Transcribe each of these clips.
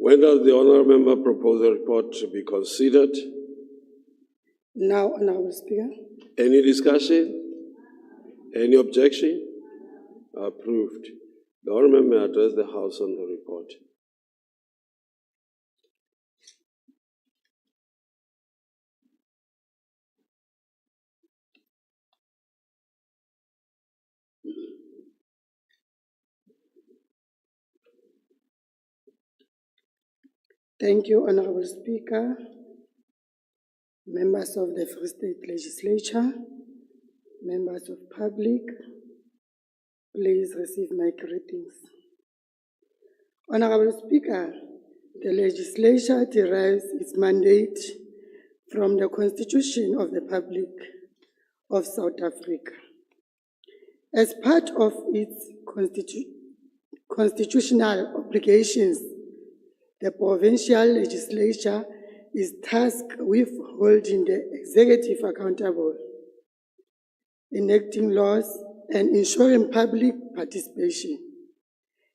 When does the honourable member propose the report to be considered? Now, Honourable Speaker. Any discussion? Any objection? Approved. The honourable member may address the House on the report. Thank you, Honourable Speaker, members of the Free State Legislature, members of public, please receive my greetings. Honourable Speaker, the Legislature derives its mandate from the Constitution of the Republic of South Africa. As part of its constitutional obligations, the provincial legislature is tasked with holding the executive accountable, enacting laws, and ensuring public participation.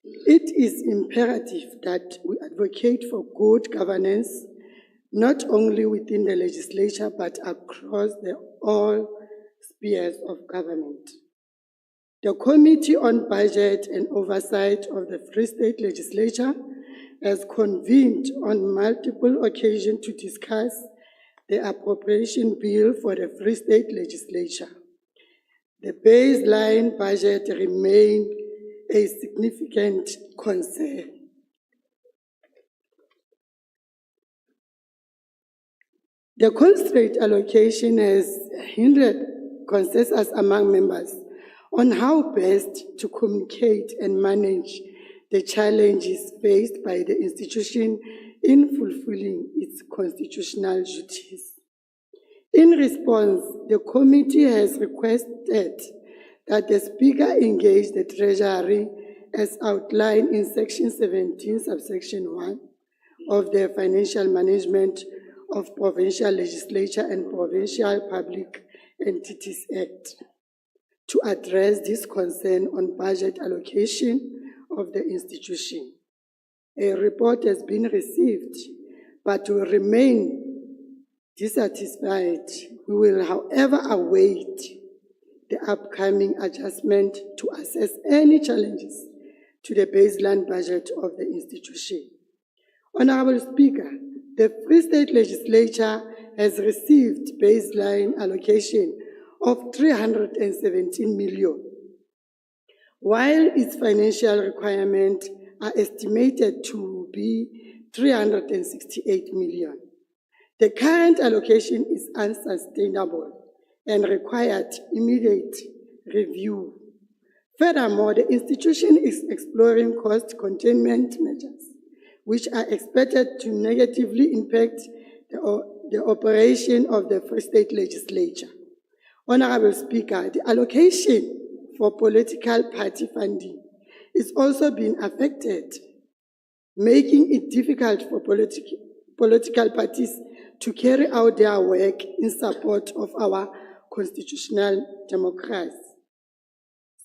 It is imperative that we advocate for good governance, not only within the legislature, but across all spheres of government. The Committee on Budget and Oversight of the Free State Legislature has convened on multiple occasions to discuss the appropriation bill for the Free State Legislature. The baseline budget remains a significant concern. The constraint allocation has hindered consensus among members on how best to communicate and manage the challenges faced by the institution in fulfilling its constitutional duties. In response, the committee has requested that the Speaker engage the Treasury as outlined in Section 17, subsection 1 of the Financial Management of Provincial Legislature and Provincial Public Entities Act to address this concern on budget allocation of the institution. A report has been received, but will remain dissatisfied. We will, however, await the upcoming adjustment to assess any challenges to the baseline budget of the institution. Honourable Speaker, the Free State Legislature has received baseline allocation of 317 million, while its financial requirements are estimated to be 368 million. The current allocation is unsustainable and required immediate review. Furthermore, the institution is exploring cost containment measures, which are expected to negatively impact the operation of the Free State Legislature. Honourable Speaker, the allocation for political party funding is also being affected, making it difficult for political parties to carry out their work in support of our constitutional democracy.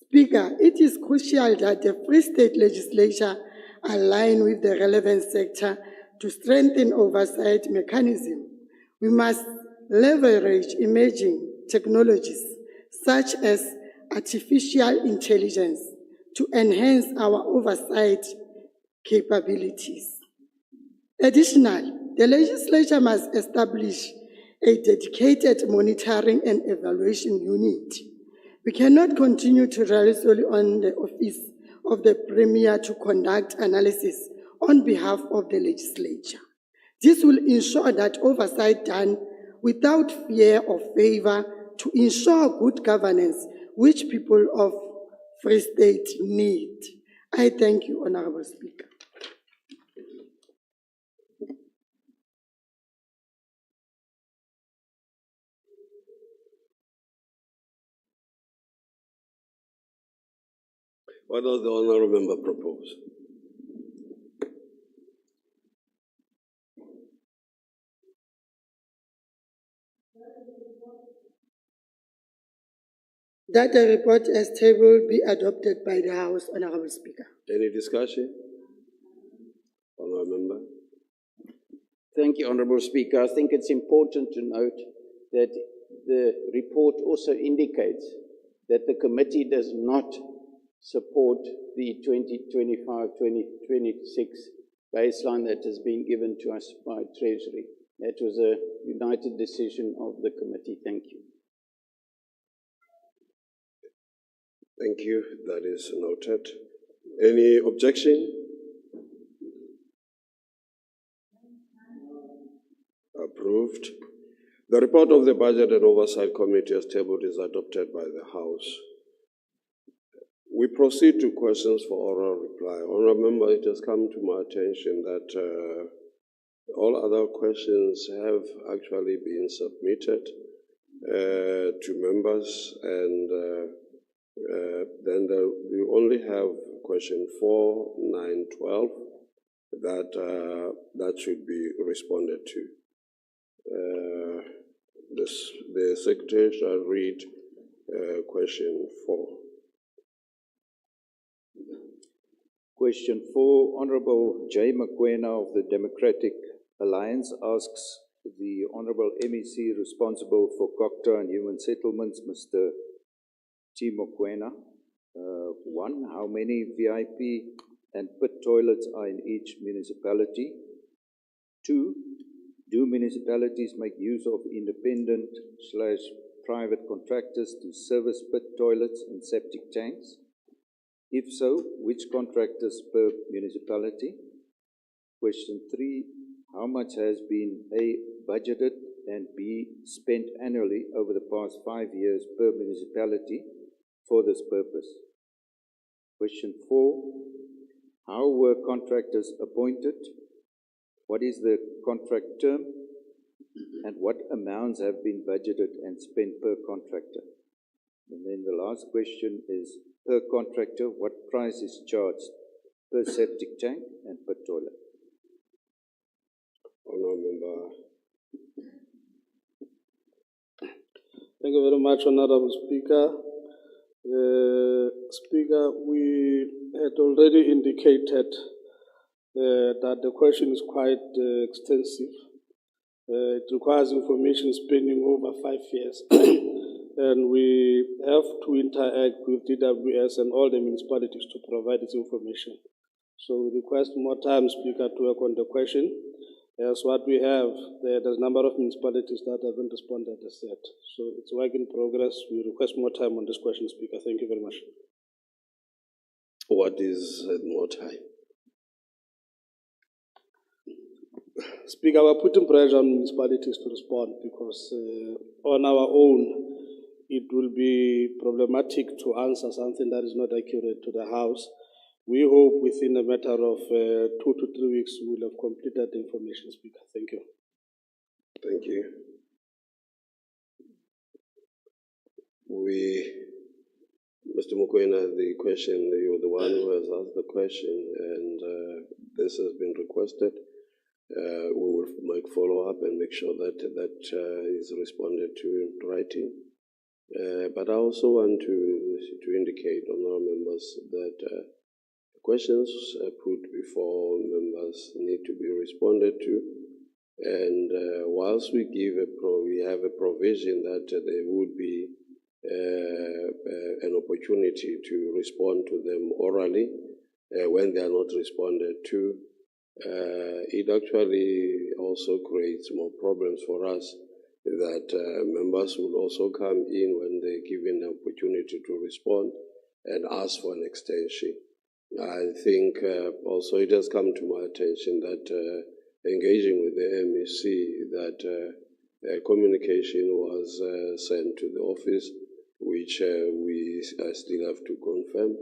Speaker, it is crucial that the Free State Legislature align with the relevant sector to strengthen oversight mechanism. We must leverage emerging technologies such as artificial intelligence to enhance our oversight capabilities. Additionally, the legislature must establish a dedicated monitoring and evaluation unit. We cannot continue to rely solely on the Office of the Premier to conduct analysis on behalf of the legislature. This will ensure that oversight done without fear or favor to ensure good governance, which people of Free State need. I thank you, Honourable Speaker. What does the honourable member propose? That the report as tabled be adopted by the House, Honourable Speaker. Any discussion? Honourable member. Thank you, Honourable Speaker. I think it's important to note that the report also indicates that the committee does not support the 2025-2026 baseline that has been given to us by Treasury. That was a united decision of the committee. Thank you. Thank you. That is noted. Any objection? Approved. The report of the Budget and Oversight Committee as tabled is adopted by the House. We proceed to questions for oral reply. Honourable Member, it has come to my attention that all other questions have actually been submitted to members, and then we only have question 4, 9, 12 that should be responded to. The Secretary shall read question 4. Question 4, Honourable J. Mokoena of the Democratic Alliance asks the Honourable MEC responsible for COCTA and Human Settlements, Mr. T. Mokoena. 1, how many VIP and pit toilets are in each municipality? 2, do municipalities make use of independent/private contractors to service pit toilets and septic tanks? If so, which contractors per municipality? Question 3, how much has been A, budgeted and B, spent annually over the past 5 years per municipality for this purpose? Question 4, how were contractors appointed? What is the contract term? And what amounts have been budgeted and spent per contractor? And then the last question is, per contractor, what price is charged per septic tank and per toilet? Honourable Member. Thank you very much, Honourable Speaker. Speaker, we had already indicated that the question is quite extensive. It requires information spanning over 5 years. And we have to interact with DWS and all the municipalities to provide this information. So we request more time, Speaker, to work on the question. As what we have, there's a number of municipalities that haven't responded as yet. So it's work in progress. We request more time on this question, Speaker. Thank you very much. What is more time? Speaker, we're putting pressure on municipalities to respond because on our own, it will be problematic to answer something that is not accurate to the House. We hope within a matter of 2 to 3 weeks, we will have completed the information, Speaker. Thank you. Thank you. Mr. Mokoena, the question, you're the one who has asked the question, and this has been requested. We will make follow-up and make sure that is responded to in writing. But I also want to indicate, honourable members, that questions put before members need to be responded to. And whilst we have a provision that there would be an opportunity to respond to them orally when they are not responded to, it actually also creates more problems for us that members will also come in when they're given the opportunity to respond and ask for an extension. I think also it has come to my attention that engaging with the MEC, that communication was sent to the office, which we still have to confirm.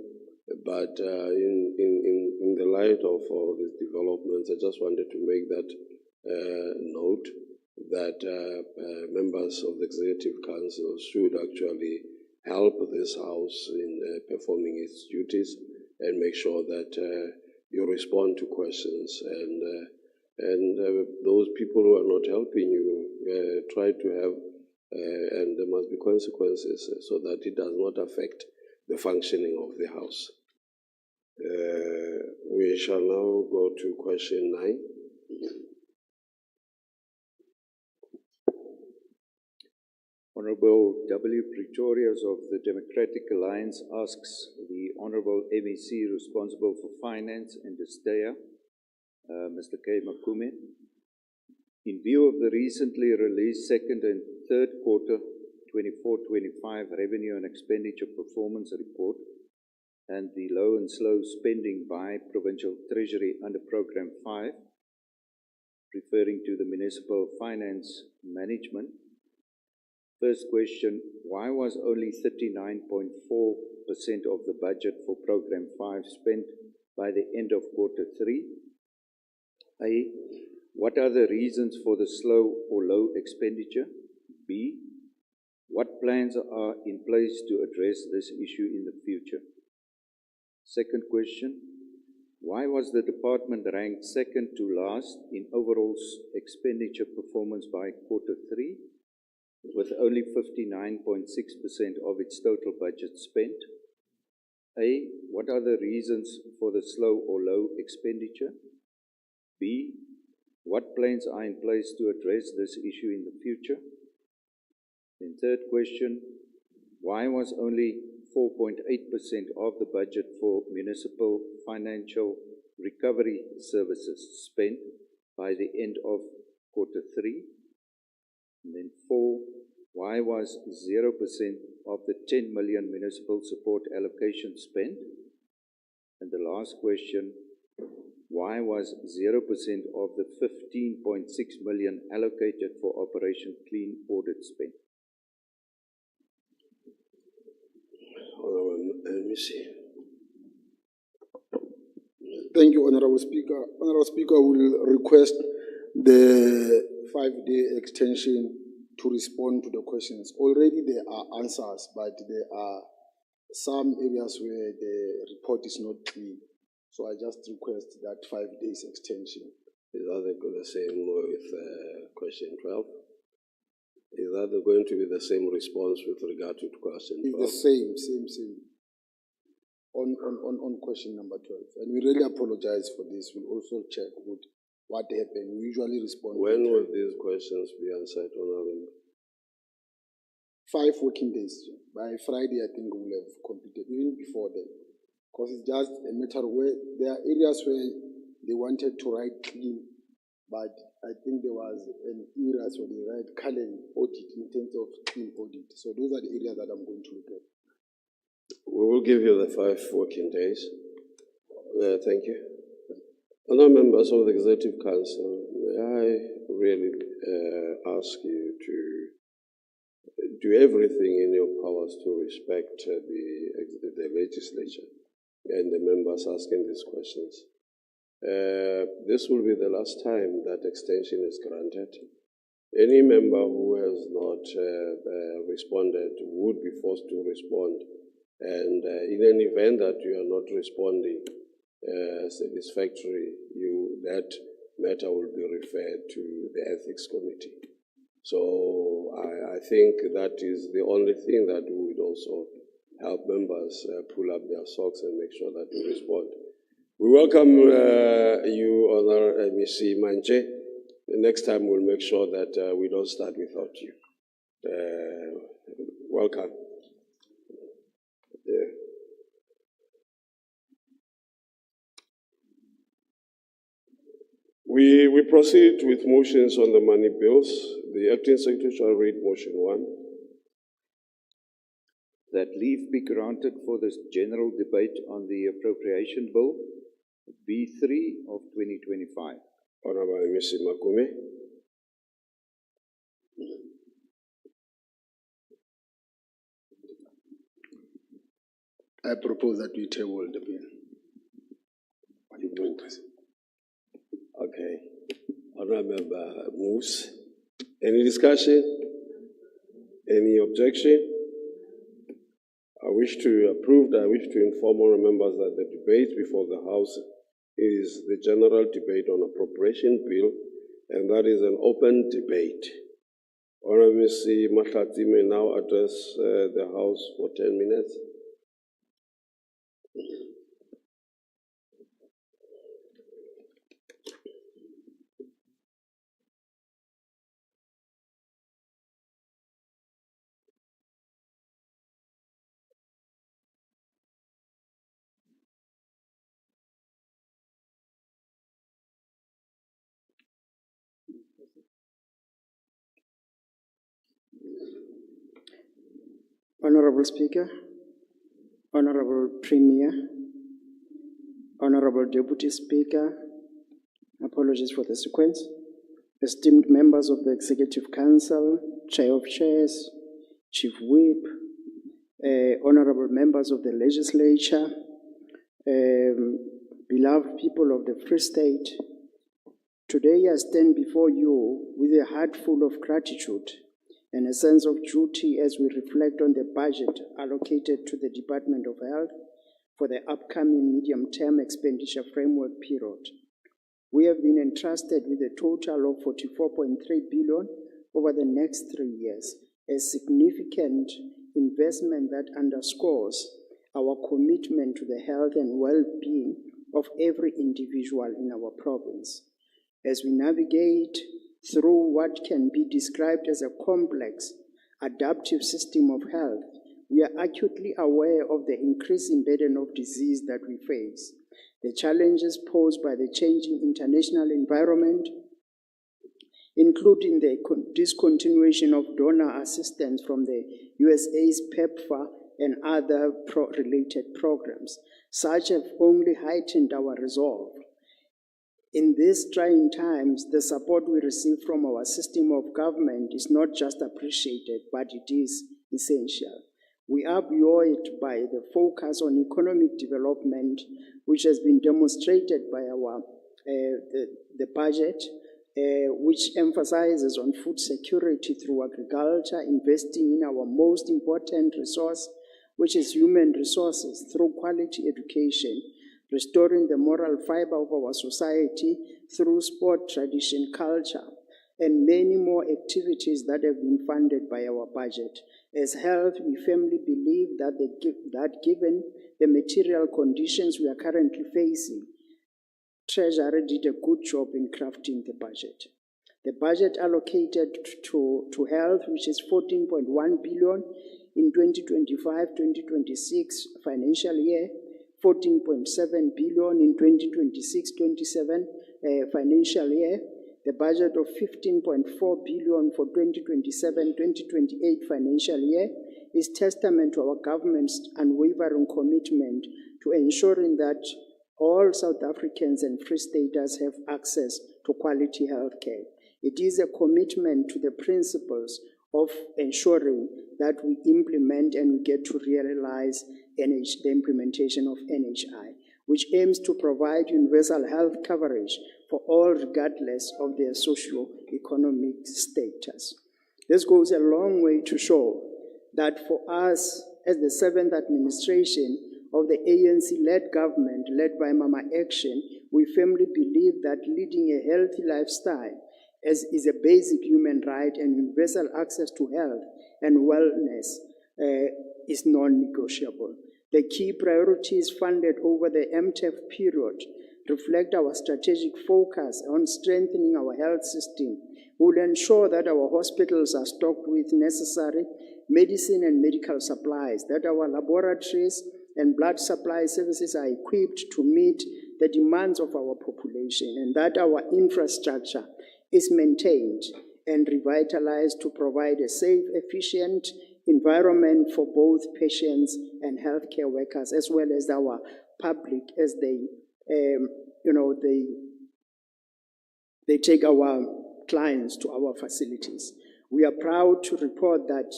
But in the light of all these developments, I just wanted to make that note that members of the Executive Council should actually help this House in performing its duties and make sure that you respond to questions, and those people who are not helping you try to have, and there must be consequences so that it does not affect the functioning of the House. We shall now go to question 9. Honorable W. Pretorius of the Democratic Alliance asks the Honorable MEC responsible for finance and Estea, Mr. K. Makume, in view of the recently released second and third quarter 24-25 revenue and expenditure performance report and the low and slow spending by Provincial Treasury under Program 5, referring to the municipal finance management. First question, why was only 39.4% of the budget for Program 5 spent by the end of Quarter 3? A, what are the reasons for the slow or low expenditure? B, what plans are in place to address this issue in the future? Second question, why was the department ranked second to last in overall expenditure performance by Quarter 3, with only 59.6% of its total budget spent? A, what are the reasons for the slow or low expenditure? B, what plans are in place to address this issue in the future? And third question, why was only 4.8% of the budget for municipal financial recovery services spent by the end of Quarter 3? And then 4, why was 0% of the 10 million municipal support allocation spent? And the last question, why was 0% of the 15.6 million allocated for Operation Clean Audit spent? Let me see. Thank you, Honorable Speaker. Honorable Speaker, I will request the 5-day extension to respond to the questions. Already there are answers, but there are some areas where the report is not clean. So I just request that 5 days extension. Is that the same with question 12? Is that going to be the same response with regard to question 12? It's the same. On question number 12. And we really apologize for this. We'll also check what happened. We usually respond. When will these questions be answered, Honorable? 5 working days. By Friday, I think we'll have completed, even before then. Because it's just a matter where there are areas where they wanted to write clean, but I think there was an areas where they write current audit in terms of clean audit. So those are the areas that I'm going to look at. We will give you the 5 working days. Thank you. Other members of the Executive Council, may I really ask you to do everything in your powers to respect the legislature and the members asking these questions. This will be the last time that extension is granted. Any member who has not responded would be forced to respond. And in an event that you are not responding satisfactorily, that matter will be referred to the Ethics Committee. So I think that is the only thing that would also help members pull up their socks and make sure that we respond. We welcome you, Honourable MEC Manche. The next time we'll make sure that we don't start without you. Welcome. Yeah. We proceed with motions on the money bills. The Acting Secretary shall read motion 1. That leave be granted for this general debate on the appropriation bill, B3 of 2025. Honorable Mr. Makume. I propose that we table the bill. Okay. Honorable Member moves. Any discussion? Any objection? I wish to inform all members that the debate before the House is the general debate on appropriation bill, and that is an open debate. Honorable Mr. Mahlati may now address the House for 10 minutes. Honorable Speaker, Honorable Premier, Honorable Deputy Speaker, apologies for the sequence, esteemed members of the Executive Council, Chair of Chairs, Chief Whip, honorable members of the Legislature, beloved people of the Free State, today I stand before you with a heart full of gratitude and a sense of duty as we reflect on the budget allocated to the Department of Health for the upcoming medium-term expenditure framework period. We have been entrusted with a total of 44.3 billion over the next 3 years, a significant investment that underscores our commitment to the health and well-being of every individual in our province. As we navigate through what can be described as a complex, adaptive system of health, we are acutely aware of the increasing burden of disease that we face, the challenges posed by the changing international environment, including the discontinuation of donor assistance from the USA's PEPFAR and other related programs. Such have only heightened our resolve. In these trying times, the support we receive from our system of government is not just appreciated, but it is essential. We are buoyed by the focus on economic development, which has been demonstrated by our the budget, which emphasizes on food security through agriculture, investing in our most important resource, which is human resources, through quality education, restoring the moral fiber of our society through sport, tradition, culture, and many more activities that have been funded by our budget. As health, we firmly believe that given the material conditions we are currently facing, Treasury did a good job in crafting the budget. The budget allocated to health, which is 14.1 billion in 2025-2026 financial year, 14.7 billion in 2026-27 financial year, the budget of 15.4 billion for 2027-2028 financial year is testament to our government's unwavering commitment to ensuring that all South Africans and Free Staters have access to quality health care. It is a commitment to the principles of ensuring that we implement and we get to realize the implementation of NHI, which aims to provide universal health coverage for all regardless of their socio-economic status. This goes a long way to show that for us, as the 7th administration of the ANC-led government, led by Mama Action, we firmly believe that leading a healthy lifestyle is a basic human right, and universal access to health and wellness is non-negotiable. The key priorities funded over the MTEF period reflect our strategic focus on strengthening our health system. We will ensure that our hospitals are stocked with necessary medicine and medical supplies, that our laboratories and blood supply services are equipped to meet the demands of our population, and that our infrastructure is maintained and revitalized to provide a safe, efficient environment for both patients and healthcare workers, as well as our public, as they take our clients to our facilities. We are proud to report that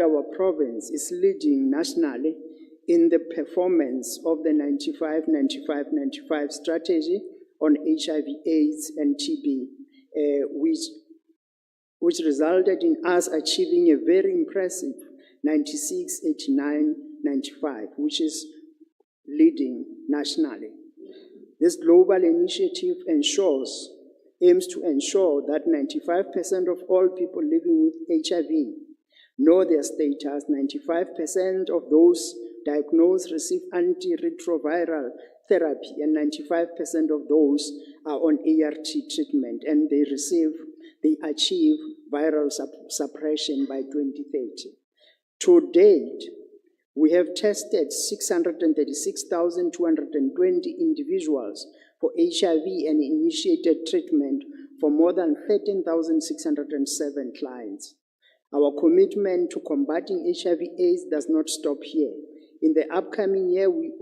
our province is leading nationally in the performance of the 95-95-95 strategy on HIV/AIDS and TB, which resulted in us achieving a very impressive 96-89-95, which is leading nationally. This global initiative aims to ensure that 95% of all people living with HIV know their status. 95% of those diagnosed receive antiretroviral therapy, and 95% of those are on ART treatment, and they achieve viral suppression by 2030. To date, we have tested 636,220 individuals for HIV and initiated treatment for more than 13,607 clients. Our commitment to combating HIV/AIDS does not stop here. In the upcoming year, we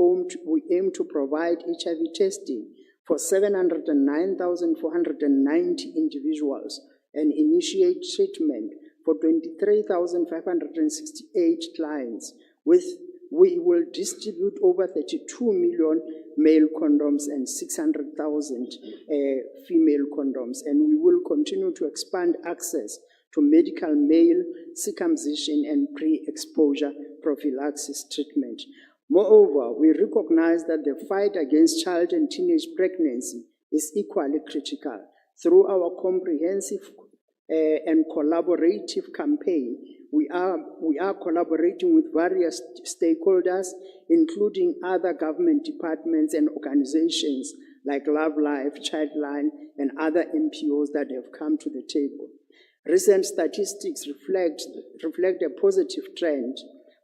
aim to provide HIV testing for 709,490 individuals and initiate treatment for 23,568 clients. We will distribute over 32 million male condoms and 600,000 female condoms, and we will continue to expand access to medical male circumcision and pre-exposure prophylaxis treatment. Moreover, we recognize that the fight against child and teenage pregnancy is equally critical. Through our comprehensive and collaborative campaign, we are collaborating with various stakeholders, including other government departments and organizations like Love Life, Childline, and other NPOs that have come to the table. Recent statistics reflect a positive trend,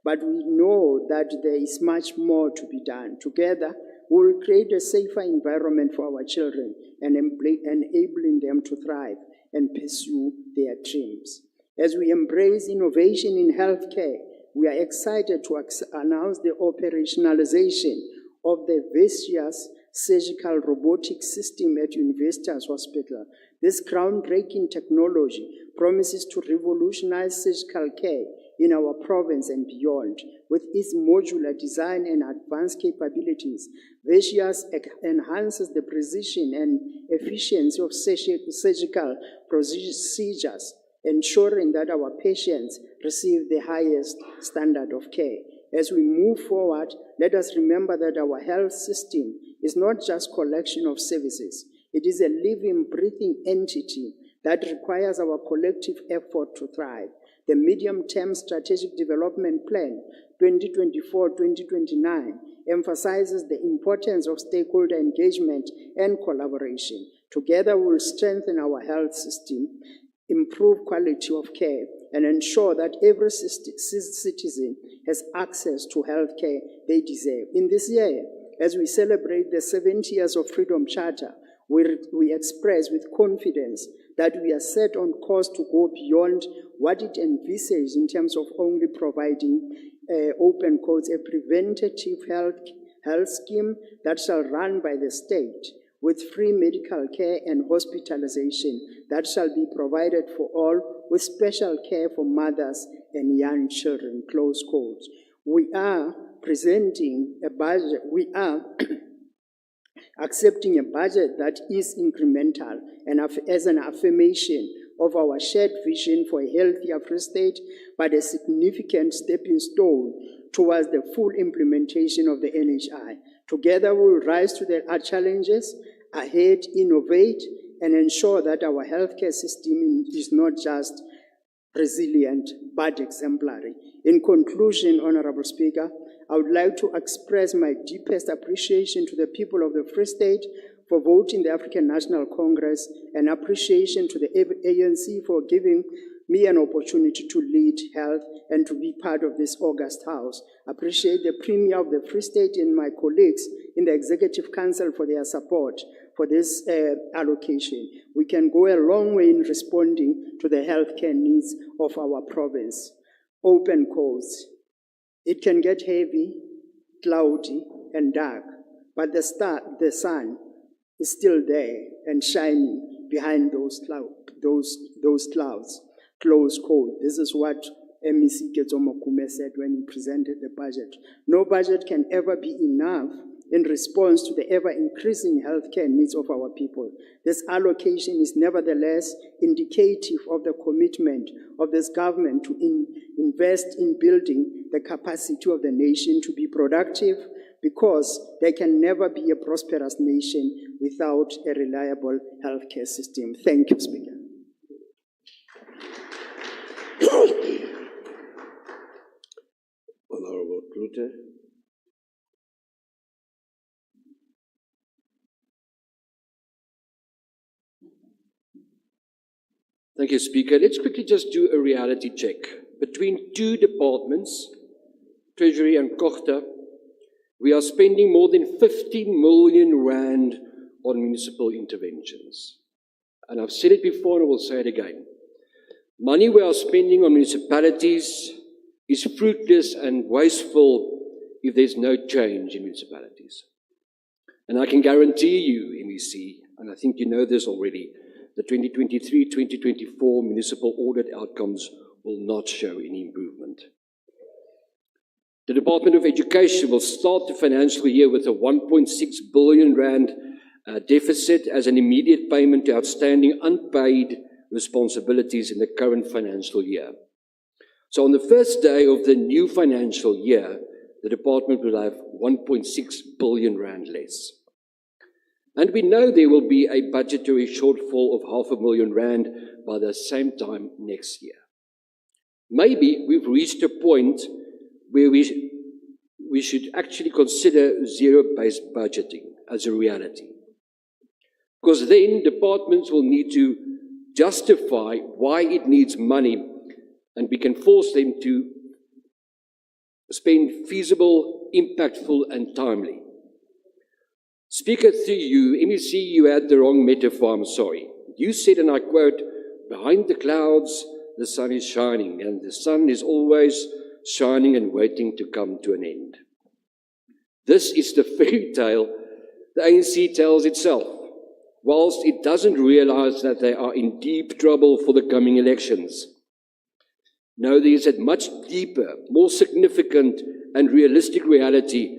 but we know that there is much more to be done. Together, we will create a safer environment for our children and enabling them to thrive and pursue their dreams. As we embrace innovation in healthcare, we are excited to announce the operationalization of the Vesia's surgical robotic system at Universitas Hospital. This groundbreaking technology promises to revolutionize surgical care in our province and beyond. With its modular design and advanced capabilities, Vesias enhances the precision and efficiency of surgical procedures, ensuring that our patients receive the highest standard of care. As we move forward, let us remember that our health system is not just a collection of services. It is a living, breathing entity that requires our collective effort to thrive. The Medium-Term Strategic Development Plan 2024-2029 emphasizes the importance of stakeholder engagement and collaboration. Together, we will strengthen our health system, improve quality of care, and ensure that every citizen has access to health care they deserve. In this year, as we celebrate the 70 years of Freedom Charter, we express with confidence that we are set on course to go beyond what it envisages in terms of only providing open quotes, a preventative health scheme that shall run by the state with free medical care and hospitalization that shall be provided for all, with special care for mothers and young children, close quotes. We are presenting a budget, we are accepting a budget that is incremental and as an affirmation of our shared vision for a healthier Free State, but a significant stepping stone towards the full implementation of the NHI. Together, we will rise to our challenges ahead, innovate, and ensure that our healthcare system is not just resilient, but exemplary. In conclusion, Honorable Speaker, I would like to express my deepest appreciation to the people of the Free State for voting the African National Congress, and appreciation to the ANC for giving me an opportunity to lead health and to be part of this august house. Appreciate the Premier of the Free State and my colleagues in the Executive Council for their support for this allocation. We can go a long way in responding to the healthcare needs of our province. Open calls. It can get heavy, cloudy, and dark, but the sun is still there and shining behind those clouds. Close quote. This is what MEC Ketsomokume said when he presented the budget. No budget can ever be enough in response to the ever-increasing healthcare needs of our people. This allocation is nevertheless indicative of the commitment of this government to invest in building the capacity of the nation to be productive, because there can never be a prosperous nation without a reliable healthcare system. Thank you, Speaker. Honorable Klute. Thank you, Speaker. Let's quickly just do a reality check. Between two departments, Treasury and Kochta, we are spending more than 15 million rand on municipal interventions. And I've said it before and I will say it again. Money we are spending on municipalities is fruitless and wasteful if there's no change in municipalities. And I can guarantee you, MEC, and I think you know this already, the 2023-2024 municipal audit outcomes will not show any improvement. The Department of Education will start the financial year with a 1.6 billion rand deficit as an immediate payment to outstanding unpaid responsibilities in the current financial year. So on the first day of the new financial year, the department will have 1.6 billion rand less. And we know there will be a budgetary shortfall of 500,000 rand by the same time next year. Maybe we've reached a point where we should actually consider zero-based budgeting as a reality. Because then departments will need to justify why it needs money, and we can force them to spend feasible, impactful, and timely. Speaker, through you, MEC, you had the wrong metaphor, I'm sorry. You said, and I quote, "Behind the clouds, the sun is shining, and the sun is always shining and waiting to come to an end." This is the fairy tale the ANC tells itself, whilst it doesn't realize that they are in deep trouble for the coming elections. No, there is a much deeper, more significant and realistic reality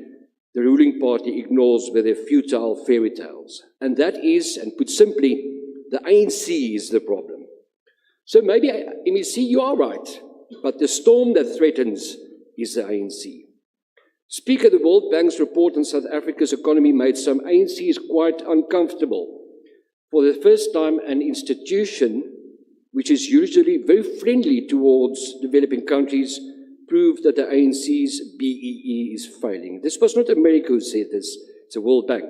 the ruling party ignores with their futile fairy tales. And that is, and put simply, the ANC is the problem. So maybe, MEC, you are right, but the storm that threatens is the ANC. Speaker, the World Bank's report on South Africa's economy made some ANCs quite uncomfortable. For the first time, an institution which is usually very friendly towards developing countries proved that the ANC's BEE is failing. This was not America who said this, it's the World Bank.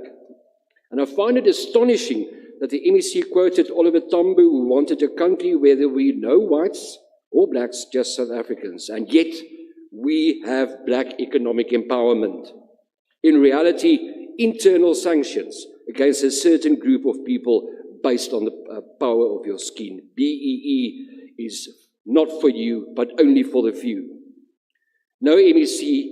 And I find it astonishing that the MEC quoted Oliver Tambo, who wanted a country where there were no whites or blacks, just South Africans. And yet, we have black economic empowerment. In reality, internal sanctions against a certain group of people based on the power of your skin. BEE is not for you, but only for the few. No, MEC,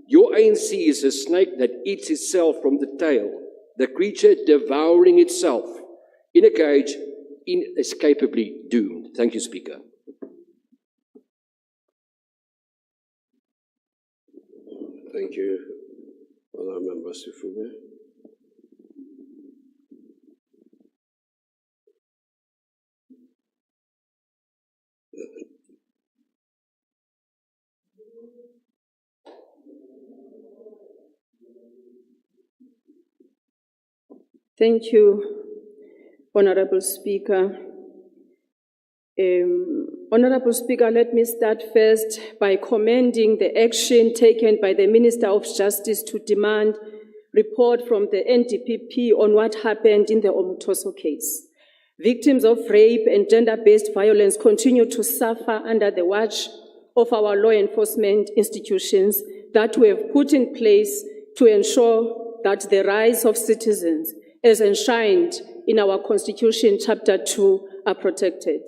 your ANC is a snake that eats itself from the tail, the creature devouring itself in a cage, inescapably doomed. Thank you, Speaker. Thank you, Honourable Member Sifube. Thank you, Honourable Speaker. Honourable Speaker, let me start first by commending the action taken by the Minister of Justice to demand report from the NDPP on what happened in the Omutoso case. Victims of rape and gender-based violence continue to suffer under the watch of our law enforcement institutions that we have put in place to ensure that the rights of citizens, as enshrined in our Constitution, Chapter 2, are protected.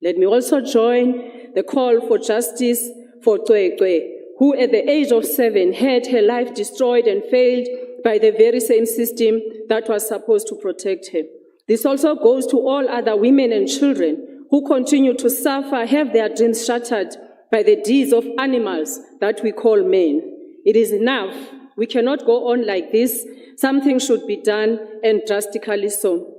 Let me also join the call for justice for Twekwe, who at the age of 7 had her life destroyed and failed by the very same system that was supposed to protect her. This also goes to all other women and children who continue to suffer, have their dreams shattered by the deeds of animals that we call men. It is enough. We cannot go on like this. Something should be done, and drastically so.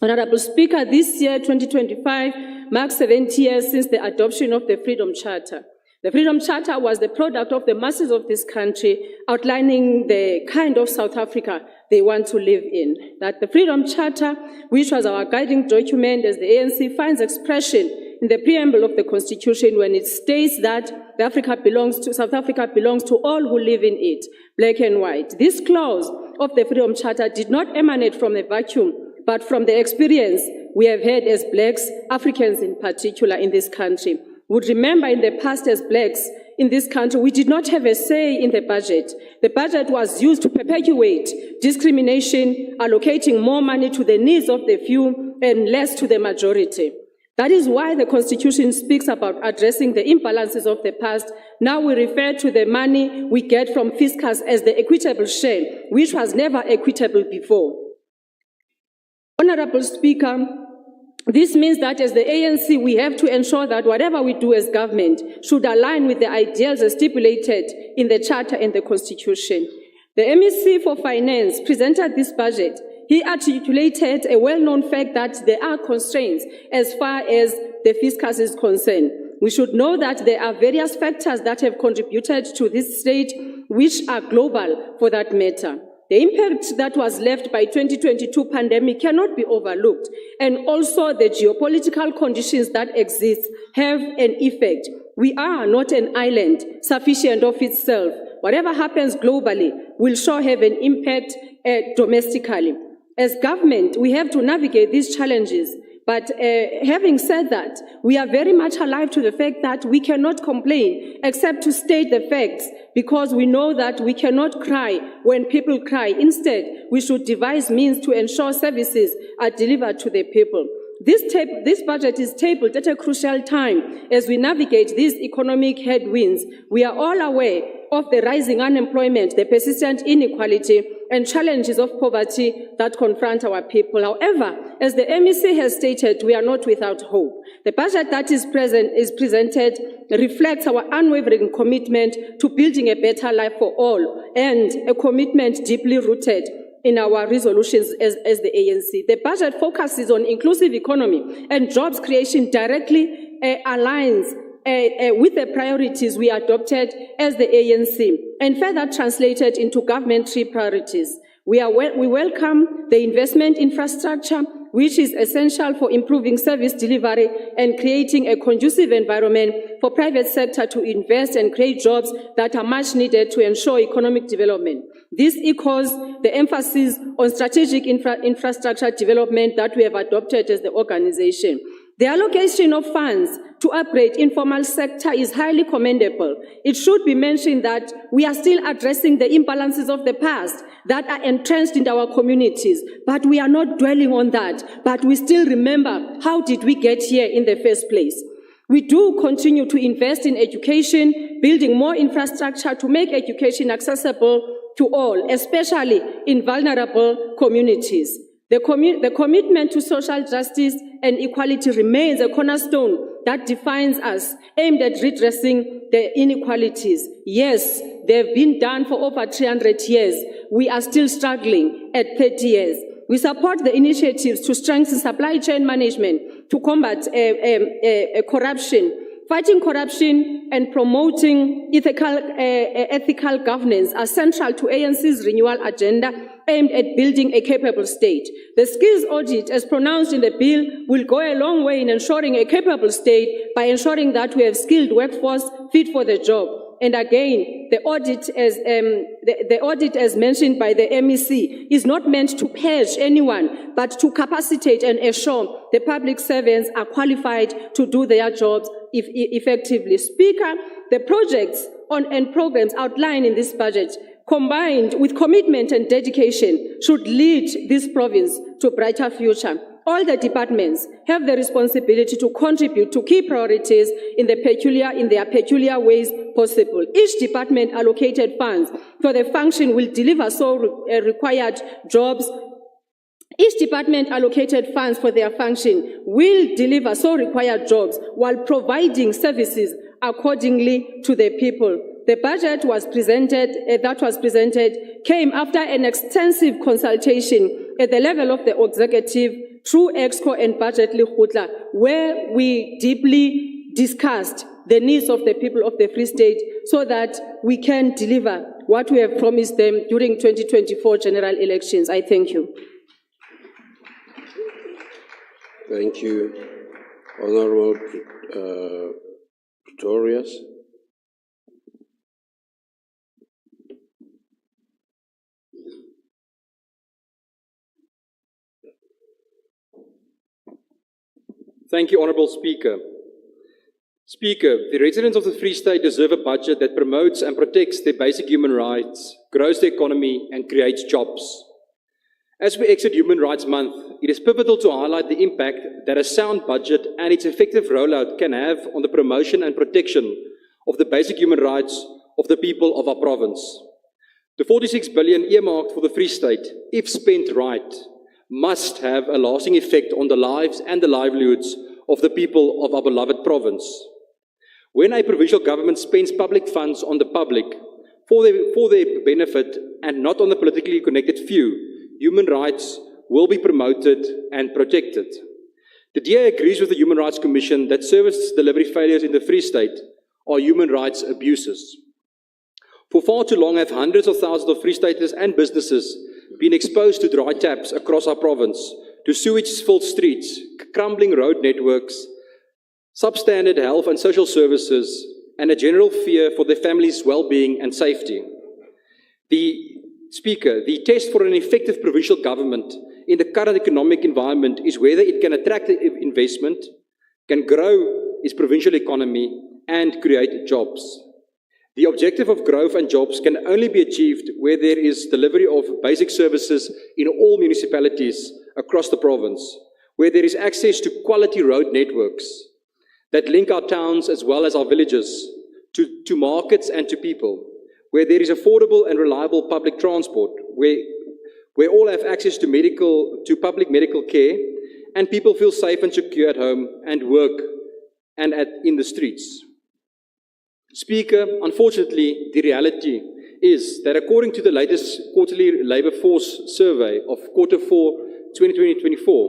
Honourable Speaker, this year, 2025, marks 70 years since the adoption of the Freedom Charter. The Freedom Charter was the product of the masses of this country, outlining the kind of South Africa they want to live in. That the Freedom Charter, which was our guiding document as the ANC, finds expression in the preamble of the Constitution when it states that South Africa belongs to all who live in it, black and white. This clause of the Freedom Charter did not emanate from a vacuum, but from the experience we have had as blacks, Africans in particular, in this country. We would remember in the past as blacks in this country, we did not have a say in the budget. The budget was used to perpetuate discrimination, allocating more money to the needs of the few and less to the majority. That is why the Constitution speaks about addressing the imbalances of the past. Now we refer to the money we get from fiscus as the equitable share, which was never equitable before. Honorable Speaker, this means that as the ANC, we have to ensure that whatever we do as government should align with the ideals as stipulated in the Charter and the Constitution. The MEC for Finance presented this budget. He articulated a well-known fact that there are constraints as far as the fiscus is concerned. We should know that there are various factors that have contributed to this state, which are global for that matter. The impact that was left by 2022 pandemic cannot be overlooked, and also the geopolitical conditions that exist have an effect. We are not an island sufficient of itself. Whatever happens globally will sure have an impact domestically. As government, we have to navigate these challenges. But having said that, we are very much alive to the fact that we cannot complain except to state the facts, because we know that we cannot cry when people cry. Instead, we should devise means to ensure services are delivered to the people. This budget is tabled at a crucial time as we navigate these economic headwinds. We are all aware of the rising unemployment, the persistent inequality, and challenges of poverty that confront our people. However, as the MEC has stated, we are not without hope. The budget that is presented reflects our unwavering commitment to building a better life for all, and a commitment deeply rooted in our resolutions as the ANC. The budget focuses on inclusive economy and jobs creation, directly aligns with the priorities we adopted as the ANC and further translated into governmentary priorities. We welcome the investment infrastructure, which is essential for improving service delivery and creating a conducive environment for private sector to invest and create jobs that are much needed to ensure economic development. This echoes the emphasis on strategic infrastructure development that we have adopted as the organization. The allocation of funds to upgrade informal sector is highly commendable. It should be mentioned that we are still addressing the imbalances of the past that are entrenched in our communities, but we are not dwelling on that, but we still remember how did we get here in the first place. We do continue to invest in education, building more infrastructure to make education accessible to all, especially in vulnerable communities. The commitment to social justice and equality remains a cornerstone that defines us, aimed at redressing the inequalities. Yes, they've been done for over 300 years. We are still struggling at 30 years. We support the initiatives to strengthen supply chain management, to combat corruption. Fighting corruption and promoting ethical governance are central to ANC's renewal agenda aimed at building a capable state. The skills audit, as pronounced in the bill, will go a long way in ensuring a capable state by ensuring that we have skilled workforce fit for the job. And again, the audit as mentioned by the MEC is not meant to purge anyone, but to capacitate and assure the public servants are qualified to do their jobs effectively. Speaker, the projects and programs outlined in this budget, combined with commitment and dedication, should lead this province to a brighter future. All the departments have the responsibility to contribute to key priorities in their peculiar ways possible. Each department allocated funds for the function will deliver required jobs. Each department allocated funds for their function will deliver required jobs while providing services accordingly to the people. The budget that was presented came after an extensive consultation at the level of the executive through EXCO and Budget Lekgotla, where we deeply discussed the needs of the people of the Free State so that we can deliver what we have promised them during 2024 general elections. I thank you. Thank you. Honorable Pretorius. Thank you, Honourable Speaker. Speaker, the residents of the Free State deserve a budget that promotes and protects their basic human rights, grows the economy, and creates jobs. As we exit Human Rights Month, it is pivotal to highlight the impact that a sound budget and its effective rollout can have on the promotion and protection of the basic human rights of the people of our province. The 46 billion earmarked for the Free State, if spent right, must have a lasting effect on the lives and the livelihoods of the people of our beloved province. When a provincial government spends public funds on the public for their benefit and not on the politically connected few, human rights will be promoted and protected. The DA agrees with the Human Rights Commission that service delivery failures in the Free State are human rights abuses. For far too long have hundreds of thousands of Free Staters and businesses been exposed to dry taps across our province, to sewage-filled streets, crumbling road networks, substandard health and social services, and a general fear for their families' well-being and safety. The test for an effective provincial government in the current economic environment is whether it can attract investment, can grow its provincial economy, and create jobs. The objective of growth and jobs can only be achieved where there is delivery of basic services in all municipalities across the province, where there is access to quality road networks that link our towns as well as our villages to markets and to people, where there is affordable and reliable public transport, where all have access to public medical care, and people feel safe and secure at home and work and in the streets. Speaker, unfortunately, the reality is that according to the latest quarterly labour force survey of Quarter 4, 2024,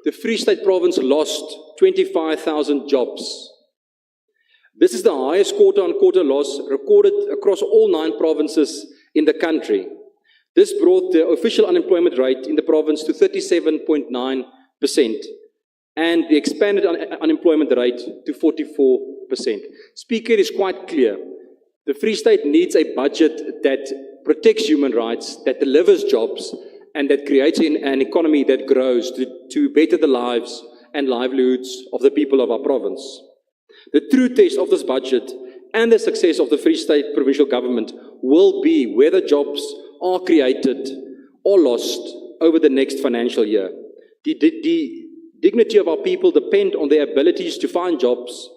the Free State Province lost 25,000 jobs. This is the highest quarter-on-quarter loss recorded across all 9 provinces in the country. This brought the official unemployment rate in the province to 37.9% and the expanded unemployment rate to 44%. Speaker, it is quite clear. The Free State needs a budget that protects human rights, that delivers jobs, and that creates an economy that grows to better the lives and livelihoods of the people of our province. The true test of this budget and the success of the Free State provincial government will be whether jobs are created or lost over the next financial year. The dignity of our people depend on their abilities to find jobs,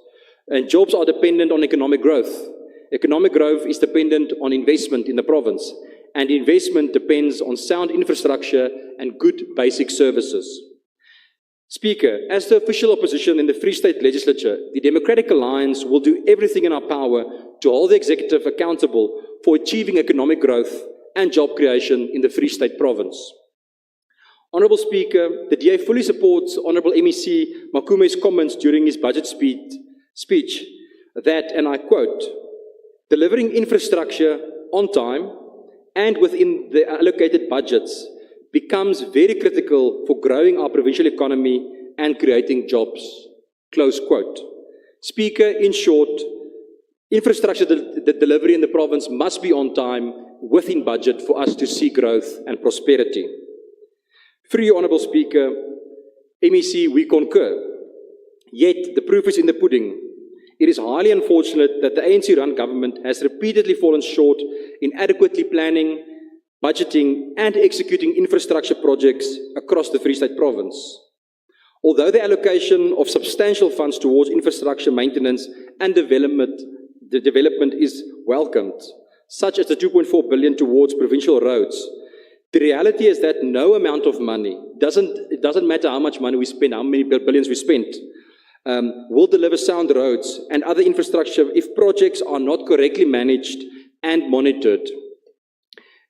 and jobs are dependent on economic growth. Economic growth is dependent on investment in the province, and investment depends on sound infrastructure and good basic services. Speaker, as the official opposition in the Free State Legislature, the Democratic Alliance will do everything in our power to hold the executive accountable for achieving economic growth and job creation in the Free State Province. Honourable Speaker, the DA fully supports Honourable MEC Makume's comments during his budget speech that, and I quote, delivering infrastructure on time and within the allocated budgets becomes very critical for growing our provincial economy and creating jobs, close quote. Speaker, in short, infrastructure delivery in the province must be on time, within budget for us to see growth and prosperity. Through you, Honourable Speaker, MEC, we concur. Yet, the proof is in the pudding. It is highly unfortunate that the ANC-run government has repeatedly fallen short in adequately planning, budgeting and executing infrastructure projects across the Free State Province. Although the allocation of substantial funds towards infrastructure maintenance and development is welcomed, such as the 2.4 billion towards provincial roads, the reality is that no amount of money, it doesn't matter how much money we spend, how many billions we spent, will deliver sound roads and other infrastructure if projects are not correctly managed and monitored.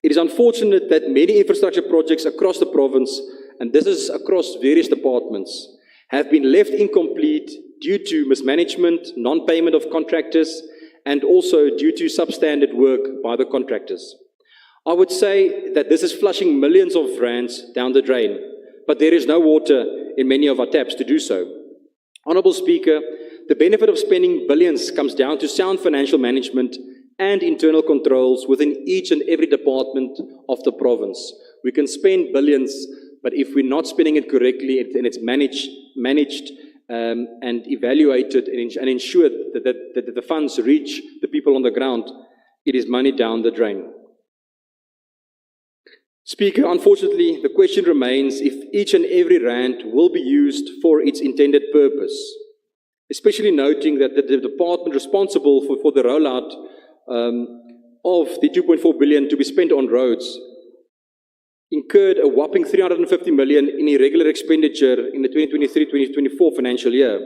It is unfortunate that many infrastructure projects across the province, and this is across various departments, have been left incomplete due to mismanagement, non-payment of contractors, and also due to substandard work by the contractors. I would say that this is flushing millions of rands down the drain, but there is no water in many of our taps to do so. Honourable Speaker, the benefit of spending billions comes down to sound financial management and internal controls within each and every department of the province. We can spend billions, but if we're not spending it correctly and it's managed and evaluated and ensured that the funds reach the people on the ground, it is money down the drain. Speaker, unfortunately, the question remains if each and every rand will be used for its intended purpose, especially noting that the department responsible for the rollout of the 2.4 billion to be spent on roads incurred a whopping 350 million in irregular expenditure in the 2023-2024 financial year,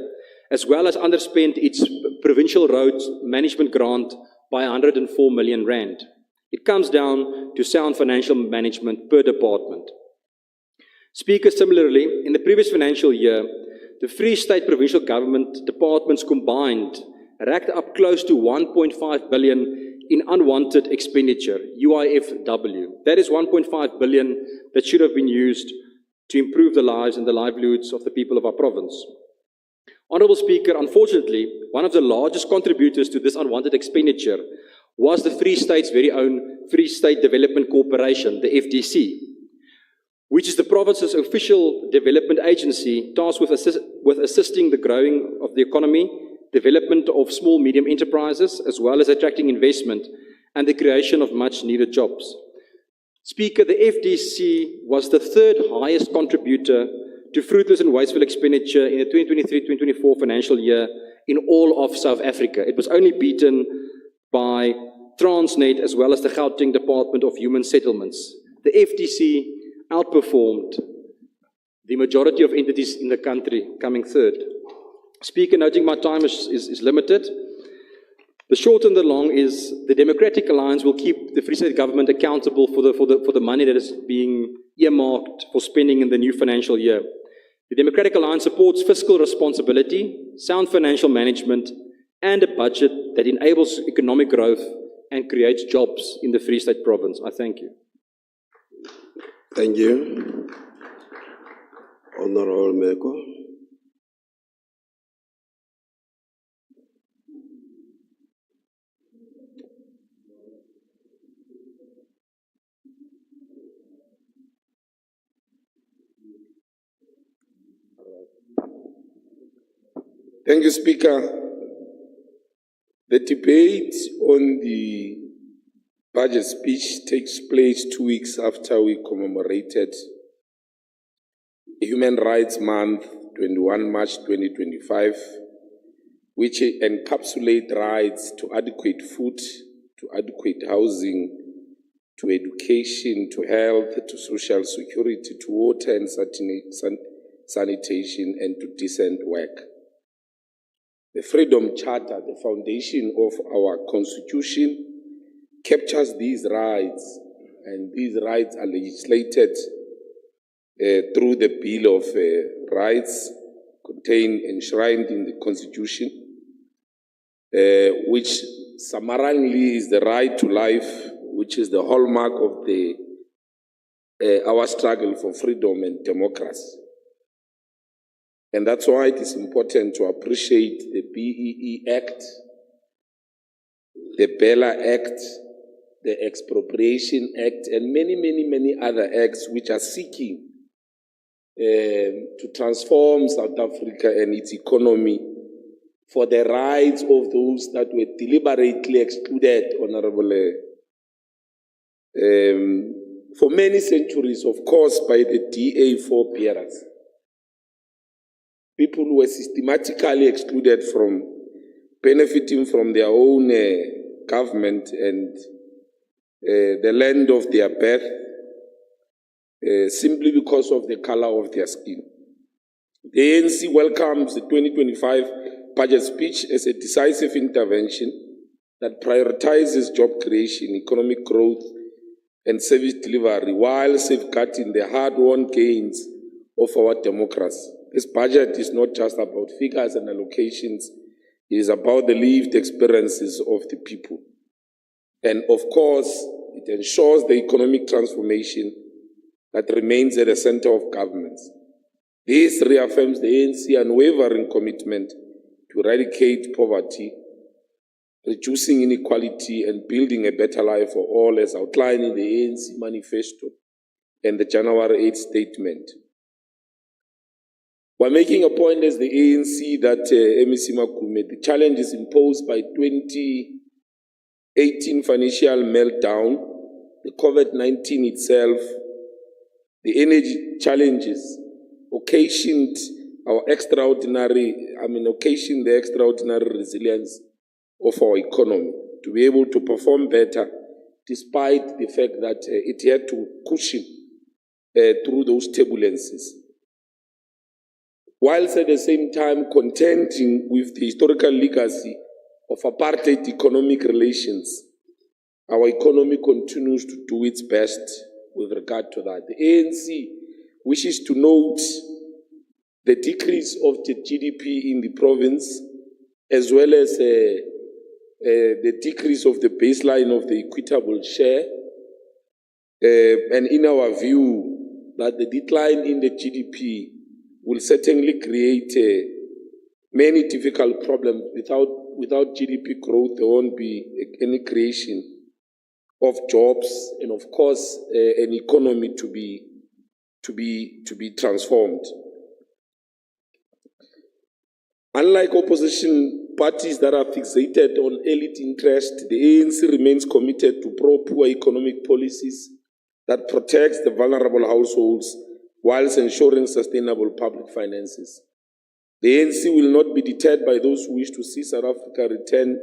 as well as underspent its provincial roads management grant by 104 million rand. It comes down to sound financial management per department. Speaker, similarly, in the previous financial year, the Free State provincial government departments combined racked up close to 1.5 billion in unwanted expenditure, UIFW. That is 1.5 billion that should have been used to improve the lives and the livelihoods of the people of our province. Honourable Speaker, unfortunately, one of the largest contributors to this unwanted expenditure was the Free State's very own Free State Development Corporation, the FDC, which is the province's official development agency tasked with assisting the growing of the economy, development of small, medium enterprises, as well as attracting investment and the creation of much-needed jobs. Speaker, the FDC was the third highest contributor to fruitless and wasteful expenditure in the 2023-2024 financial year in all of South Africa. It was only beaten by Transnet as well as the Gauteng Department of Human Settlements. The FDC outperformed the majority of entities in the country, coming third. Speaker, noting my time is limited, the short and the long is the Democratic Alliance will keep the Free State government accountable for the money that is being earmarked for spending in the new financial year. The Democratic Alliance supports fiscal responsibility, sound financial management, and a budget that enables economic growth and creates jobs in the Free State province. I thank you. Thank you. Honorable Meko. Thank you, Speaker. The debate on the budget speech takes place 2 weeks after we commemorated Human Rights Month, 21 March 2025, which encapsulates rights to adequate food, to adequate housing, to education, to health, to social security, to water and sanitation, and to decent work. The Freedom Charter, the foundation of our Constitution, captures these rights, and these rights are legislated through the Bill of Rights enshrined in the Constitution, which summarily is the right to life, which is the hallmark of our struggle for freedom and democracy. And that's why it is important to appreciate the BEE Act, the Bella Act, the Expropriation Act, and many other acts which are seeking to transform South Africa and its economy for the rights of those that were deliberately excluded, Honorable, for many centuries, of course, by the DA4 bearers. People who were systematically excluded from benefiting from their own government and the land of their birth simply because of the color of their skin. The ANC welcomes the 2025 budget speech as a decisive intervention that prioritizes job creation, economic growth, and service delivery while safeguarding the hard-won gains of our democracy. This budget is not just about figures and allocations, it is about the lived experiences of the people. And of course, it ensures the economic transformation that remains at the center of governments. This reaffirms the ANC unwavering commitment to eradicate poverty, reducing inequality, and building a better life for all as outlined in the ANC manifesto and the January 8th statement. We're making a point as the ANC that MEC Makume, the challenges imposed by 2018 financial meltdown, the COVID-19 itself, the energy challenges occasioned the extraordinary resilience of our economy to be able to perform better despite the fact that it had to cushion through those turbulences. Whilst at the same time contending with the historical legacy of apartheid economic relations, our economy continues to do its best with regard to that. The ANC wishes to note the decrease of the GDP in the province, as well as the decrease of the baseline of the equitable share, and in our view, that the decline in the GDP will certainly create many difficult problems. Without GDP growth, there won't be any creation of jobs, and of course, an economy to be transformed. Unlike opposition parties that are fixated on elite interest, the ANC remains committed to pro-poor economic policies that protects the vulnerable households whilst ensuring sustainable public finances. The ANC will not be deterred by those who wish to see South Africa return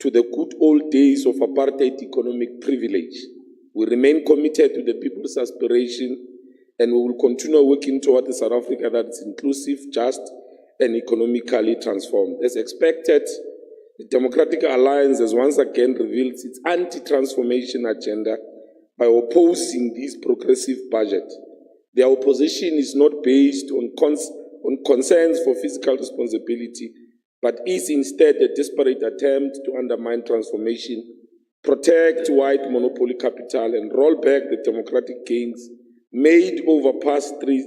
to the good old days of apartheid economic privilege. We remain committed to the people's aspiration, and we will continue working toward a South Africa that is inclusive, just, and economically transformed. As expected, the Democratic Alliance has once again revealed its anti-transformation agenda by opposing this progressive budget. Their opposition is not based on concerns for fiscal responsibility, but is instead a desperate attempt to undermine transformation, protect white monopoly capital, and roll back the democratic gains made over past 3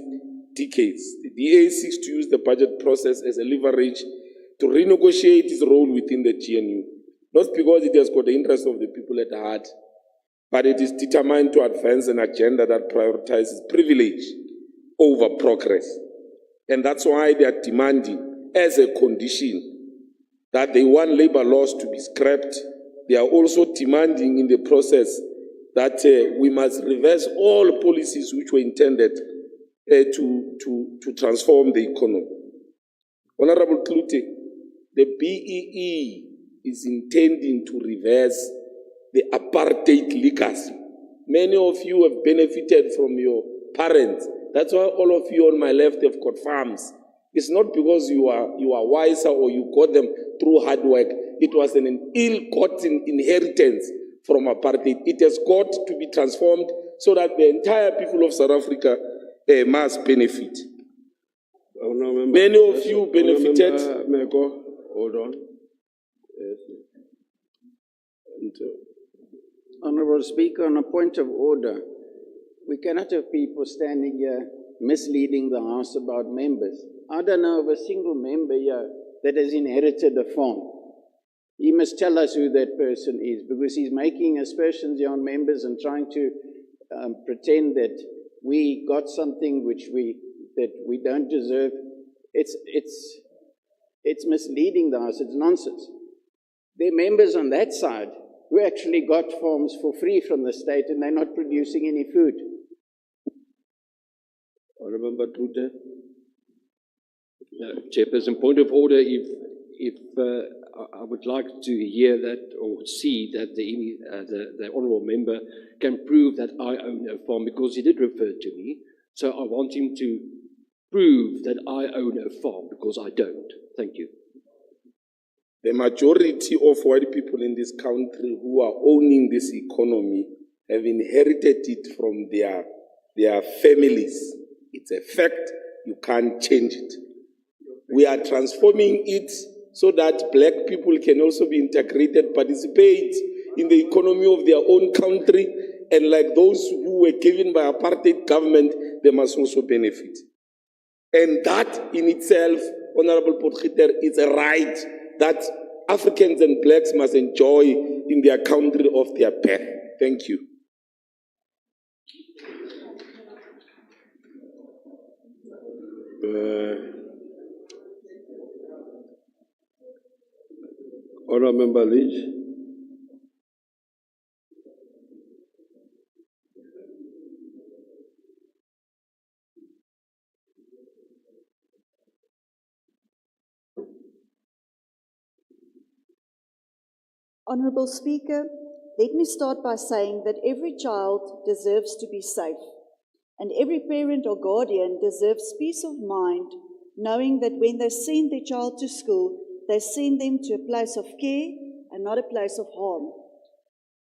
decades. The DA seeks to use the budget process as a leverage to renegotiate its role within the GNU, not because it has got the interest of the people at heart, but it is determined to advance an agenda that prioritizes privilege over progress. And that's why they are demanding, as a condition, that they want labor laws to be scrapped. They are also demanding in the process that we must reverse all policies which were intended to transform the economy. Honorable Klute, the BEE is intending to reverse the apartheid legacy. Many of you have benefited from your parents. That's why all of you on my left have got farms. It's not because you are wiser or you got them through hard work. It was an ill-gotten inheritance from apartheid. It has got to be transformed so that the entire people of South Africa must benefit. Many of you benefited. Hold on. Yes. Honourable Speaker, on a point of order, we cannot have people standing here misleading the House about members. I don't know of a single member here that has inherited a farm. He must tell us who that person is, because he's making aspersions here on members and trying to pretend that we got something that we don't deserve. It's misleading the House. It's nonsense. There are members on that side who actually got farms for free from the state, and they're not producing any food. Honorable Klute. Chairperson, point of order. If I would like to hear that or see that the honourable member can prove that I own a farm, because he did refer to me. So I want him to prove that I own a farm, because I don't. Thank you. The majority of white people in this country who are owning this economy have inherited it from their families. It's a fact. You can't change it. We are transforming it so that black people can also be integrated, participate in the economy of their own country, and like those who were given by apartheid government, they must also benefit. And that in itself, Honorable Potgieter, is a right that Africans and blacks must enjoy in their country of their birth. Thank you. Honourable Member Leach. Honourable Speaker, let me start by saying that every child deserves to be safe, and every parent or guardian deserves peace of mind knowing that when they send their child to school, they send them to a place of care and not a place of harm.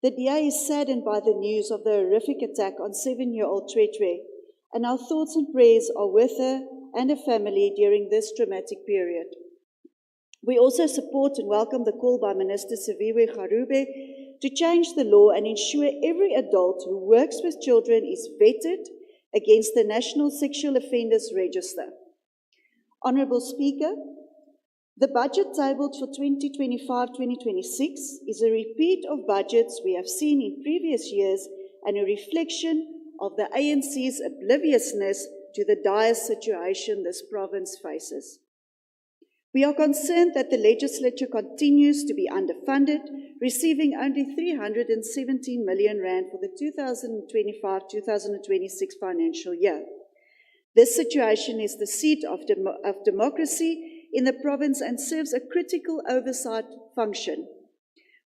The DA is saddened by the news of the horrific attack on 7-year-old Tretwe, and our thoughts and prayers are with her and her family during this traumatic period. We also support and welcome the call by Minister Siviwe Garube to change the law and ensure every adult who works with children is vetted against the National Sexual Offenders Register. Honourable Speaker, the budget tabled for 2025-2026 is a repeat of budgets we have seen in previous years and a reflection of the ANC's obliviousness to the dire situation this province faces. We are concerned that the Legislature continues to be underfunded, receiving only 317 million rand for the 2025-2026 financial year. This situation is the seat of democracy in the province and serves a critical oversight function.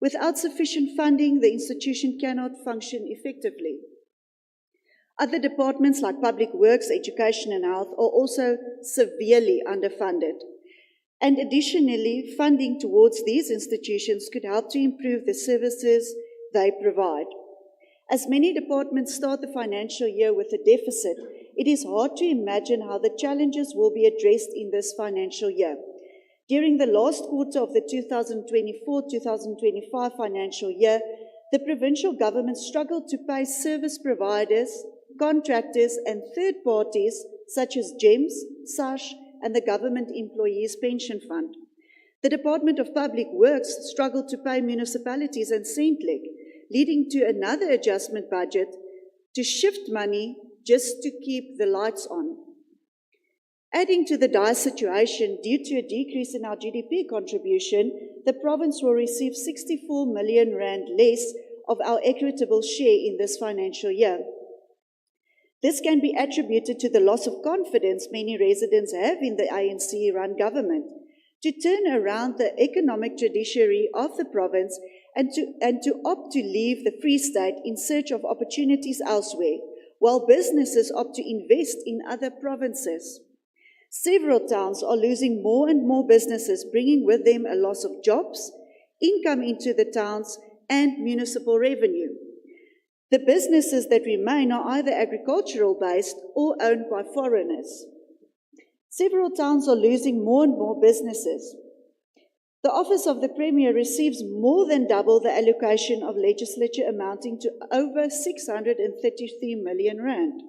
Without sufficient funding, the institution cannot function effectively. Other departments like Public Works, Education and Health are also severely underfunded. And additionally, funding towards these institutions could help to improve the services they provide. As many departments start the financial year with a deficit, it is hard to imagine how the challenges will be addressed in this financial year. During the last quarter of the 2024-2025 financial year, the provincial government struggled to pay service providers, contractors and third parties such as GEMS, SASH and the Government Employees Pension Fund. The Department of Public Works struggled to pay municipalities and Centleg, leading to another adjustment budget to shift money just to keep the lights on. Adding to the dire situation, due to a decrease in our GDP contribution, the province will receive 64 million rand less of our equitable share in this financial year. This can be attributed to the loss of confidence many residents have in the ANC-run government to turn around the economic judiciary of the province and to opt to leave the Free State in search of opportunities elsewhere, while businesses opt to invest in other provinces. Several towns are losing more and more businesses, bringing with them a loss of jobs, income into the towns, and municipal revenue. The businesses that remain are either agricultural-based or owned by foreigners. Several towns are losing more and more businesses. The Office of the Premier receives more than double the allocation of Legislature, amounting to over 633 million rand.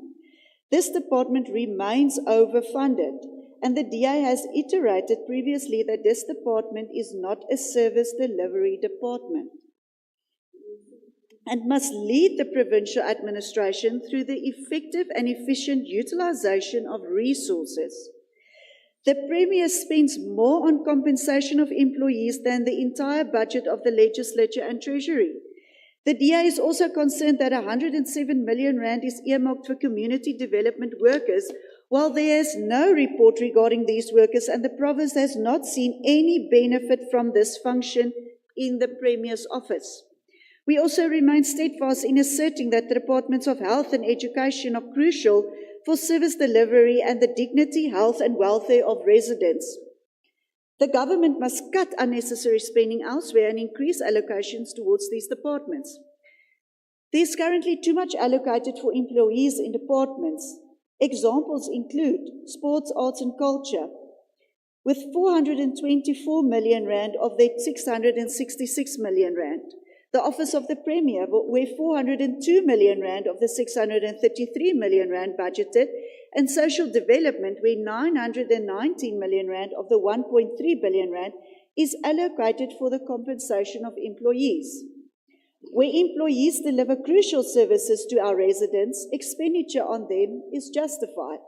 This department remains overfunded, and the DA has iterated previously that this department is not a service delivery department and must lead the provincial administration through the effective and efficient utilization of resources. The Premier spends more on compensation of employees than the entire budget of the Legislature and Treasury. The DA is also concerned that 107 million rand is earmarked for community development workers, while there is no report regarding these workers and the province has not seen any benefit from this function in the Premier's office. We also remain steadfast in asserting that the Departments of Health and Education are crucial for service delivery and the dignity, health and welfare of residents. The government must cut unnecessary spending elsewhere and increase allocations towards these departments. There is currently too much allocated for employees in departments. Examples include sports, arts and culture, with 424 million rand of the 666 million rand. The Office of the Premier, where 402 million rand of the 633 million rand budgeted, and social development, where 919 million rand of the 1.3 billion rand is allocated for the compensation of employees. Where employees deliver crucial services to our residents, expenditure on them is justified.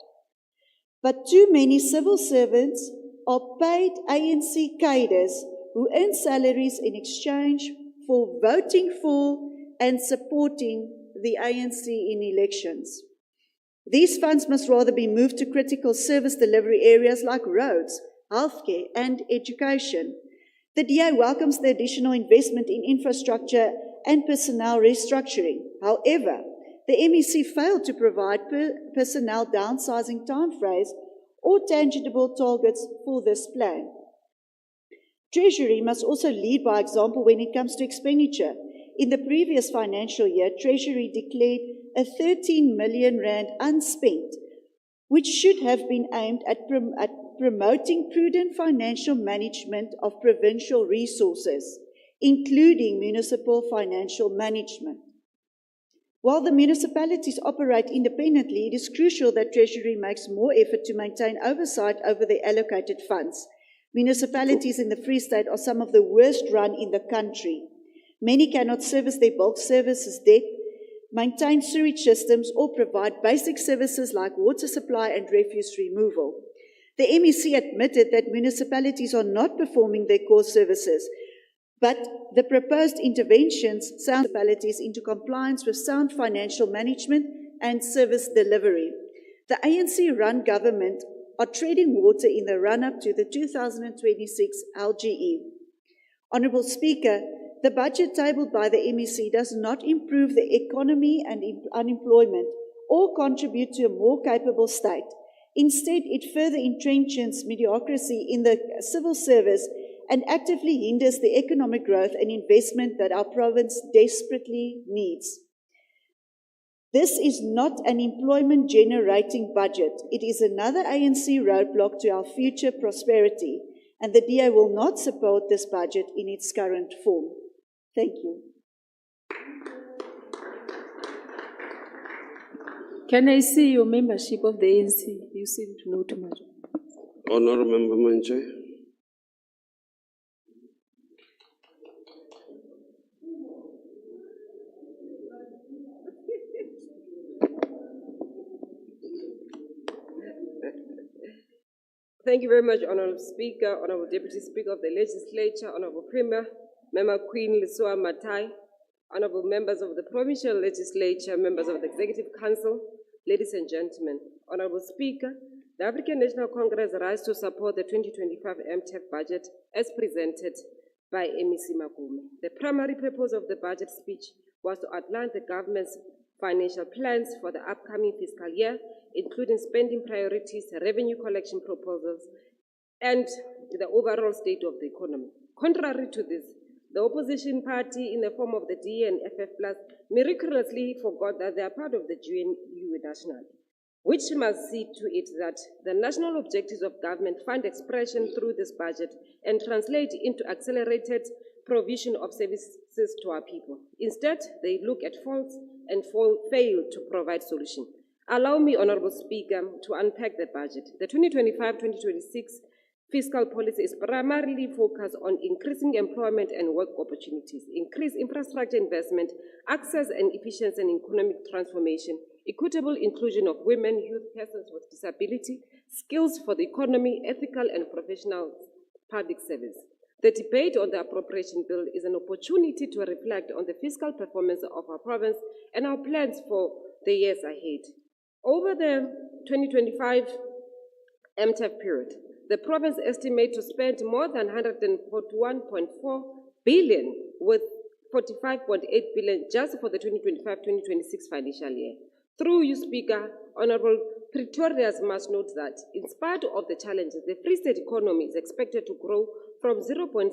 But too many civil servants are paid ANC cadres who earn salaries in exchange for voting for and supporting the ANC in elections. These funds must rather be moved to critical service delivery areas like roads, healthcare and education. The DA welcomes the additional investment in infrastructure and personnel restructuring. However, the MEC failed to provide personnel downsizing timeframes or tangible targets for this plan. Treasury must also lead by example when it comes to expenditure. In the previous financial year, Treasury declared a 13 million rand unspent, which should have been aimed at promoting prudent financial management of provincial resources, including municipal financial management. While the municipalities operate independently, it is crucial that Treasury makes more effort to maintain oversight over their allocated funds. Municipalities in the Free State are some of the worst run in the country. Many cannot service their bulk services debt, maintain sewage systems, or provide basic services like water supply and refuse removal. The MEC admitted that municipalities are not performing their core services, but the proposed interventions sound municipalities into compliance with sound financial management and service delivery. The ANC-run government are treading water in the run-up to the 2026 LGE. Honourable Speaker, the budget tabled by the MEC does not improve the economy and unemployment or contribute to a more capable state. Instead, it further entrenches mediocrity in the civil service and actively hinders the economic growth and investment that our province desperately needs. This is not an employment-generating budget. It is another ANC roadblock to our future prosperity, and the DA will not support this budget in its current form. Thank you. Can I see your membership of the ANC? You seem to know too much. Honourable Member Manche. Thank you very much, Honourable Speaker, Honourable Deputy Speaker of the Legislature, Honourable Premier, Member Queen Lisua Matai, Honourable Members of the Provincial Legislature, Members of the Executive Council, ladies and gentlemen. Honourable Speaker, the African National Congress rise to support the 2025 MTEF budget as presented by MEC Magume. The primary purpose of the budget speech was to outline the government's financial plans for the upcoming fiscal year, including spending priorities, revenue collection proposals, and the overall state of the economy. Contrary to this, the opposition party, in the form of the DA and FF+, miraculously forgot that they are part of the GNU nationally, which must see to it that the national objectives of government find expression through this budget and translate into accelerated provision of services to our people. Instead, they look at faults and fail to provide solutions. Allow me, Honourable Speaker, to unpack the budget. The 2025-2026 fiscal policy is primarily focused on increasing employment and work opportunities, increased infrastructure investment, access and efficiency and economic transformation, equitable inclusion of women, youth, persons with disability, skills for the economy, ethical and professional public service. The debate on the appropriation bill is an opportunity to reflect on the fiscal performance of our province and our plans for the years ahead. Over the 2025 MTEF period, the province estimates to spend more than 141.4 billion, with 45.8 billion just for the 2025-2026 financial year. Through you, Speaker, Honourable Pretorius must note that, in spite of the challenges, the Free State economy is expected to grow from 0.6%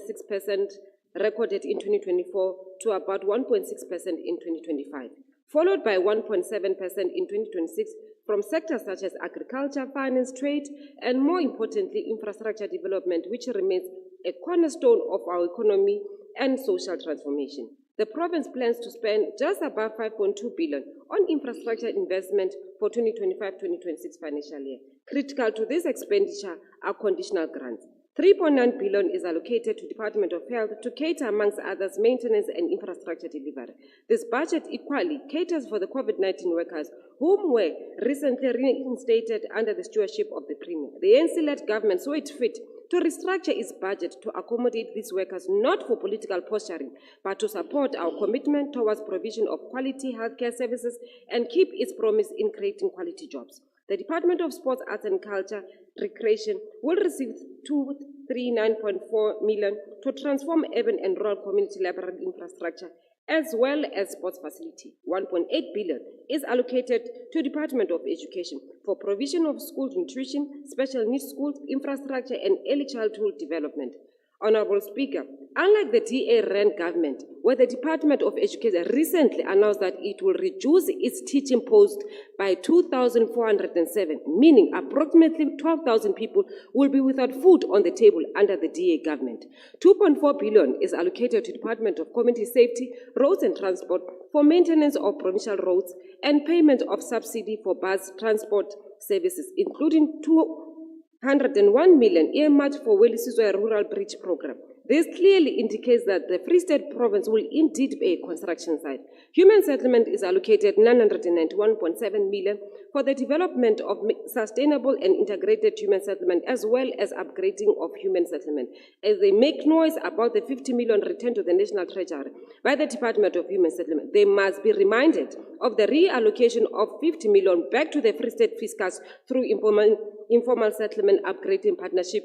recorded in 2024 to about 1.6% in 2025, followed by 1.7% in 2026 from sectors such as agriculture, finance, trade, and more importantly, infrastructure development, which remains a cornerstone of our economy and social transformation. The province plans to spend just above 5.2 billion on infrastructure investment for 2025-2026 financial year. Critical to this expenditure are conditional grants. 3.9 billion is allocated to Department of Health to cater, amongst others, maintenance and infrastructure delivery. This budget equally caters for the COVID-19 workers whom were recently reinstated under the stewardship of the Premier. The ANC-led government saw it fit to restructure its budget to accommodate these workers, not for political posturing, but to support our commitment towards provision of quality healthcare services and keep its promise in creating quality jobs. The Department of Sports, Arts and Culture, Recreation will receive 239.4 million to transform urban and rural community library infrastructure as well as sports facility. 1.8 billion is allocated to Department of Education for provision of school nutrition, special needs schools, infrastructure, and early childhood development. Honorable Speaker, unlike the DA-run government, where the Department of Education recently announced that it will reduce its teaching posts by 2,407, meaning approximately 12,000 people will be without food on the table under the DA government. 2.4 billion is allocated to Department of Community Safety, Roads and Transport for maintenance of provincial roads and payment of subsidy for bus transport services, including 201 million earmarked for Welisizwe Rural Bridge Program. This clearly indicates that the Free State Province will indeed be a construction site. Human settlement is allocated 991.7 million for the development of sustainable and integrated human settlement as well as upgrading of human settlement. As they make noise about the 50 million returned to the National Treasury by the Department of Human Settlement, they must be reminded of the reallocation of 50 million back to the Free State fiscus through informal settlement upgrading partnership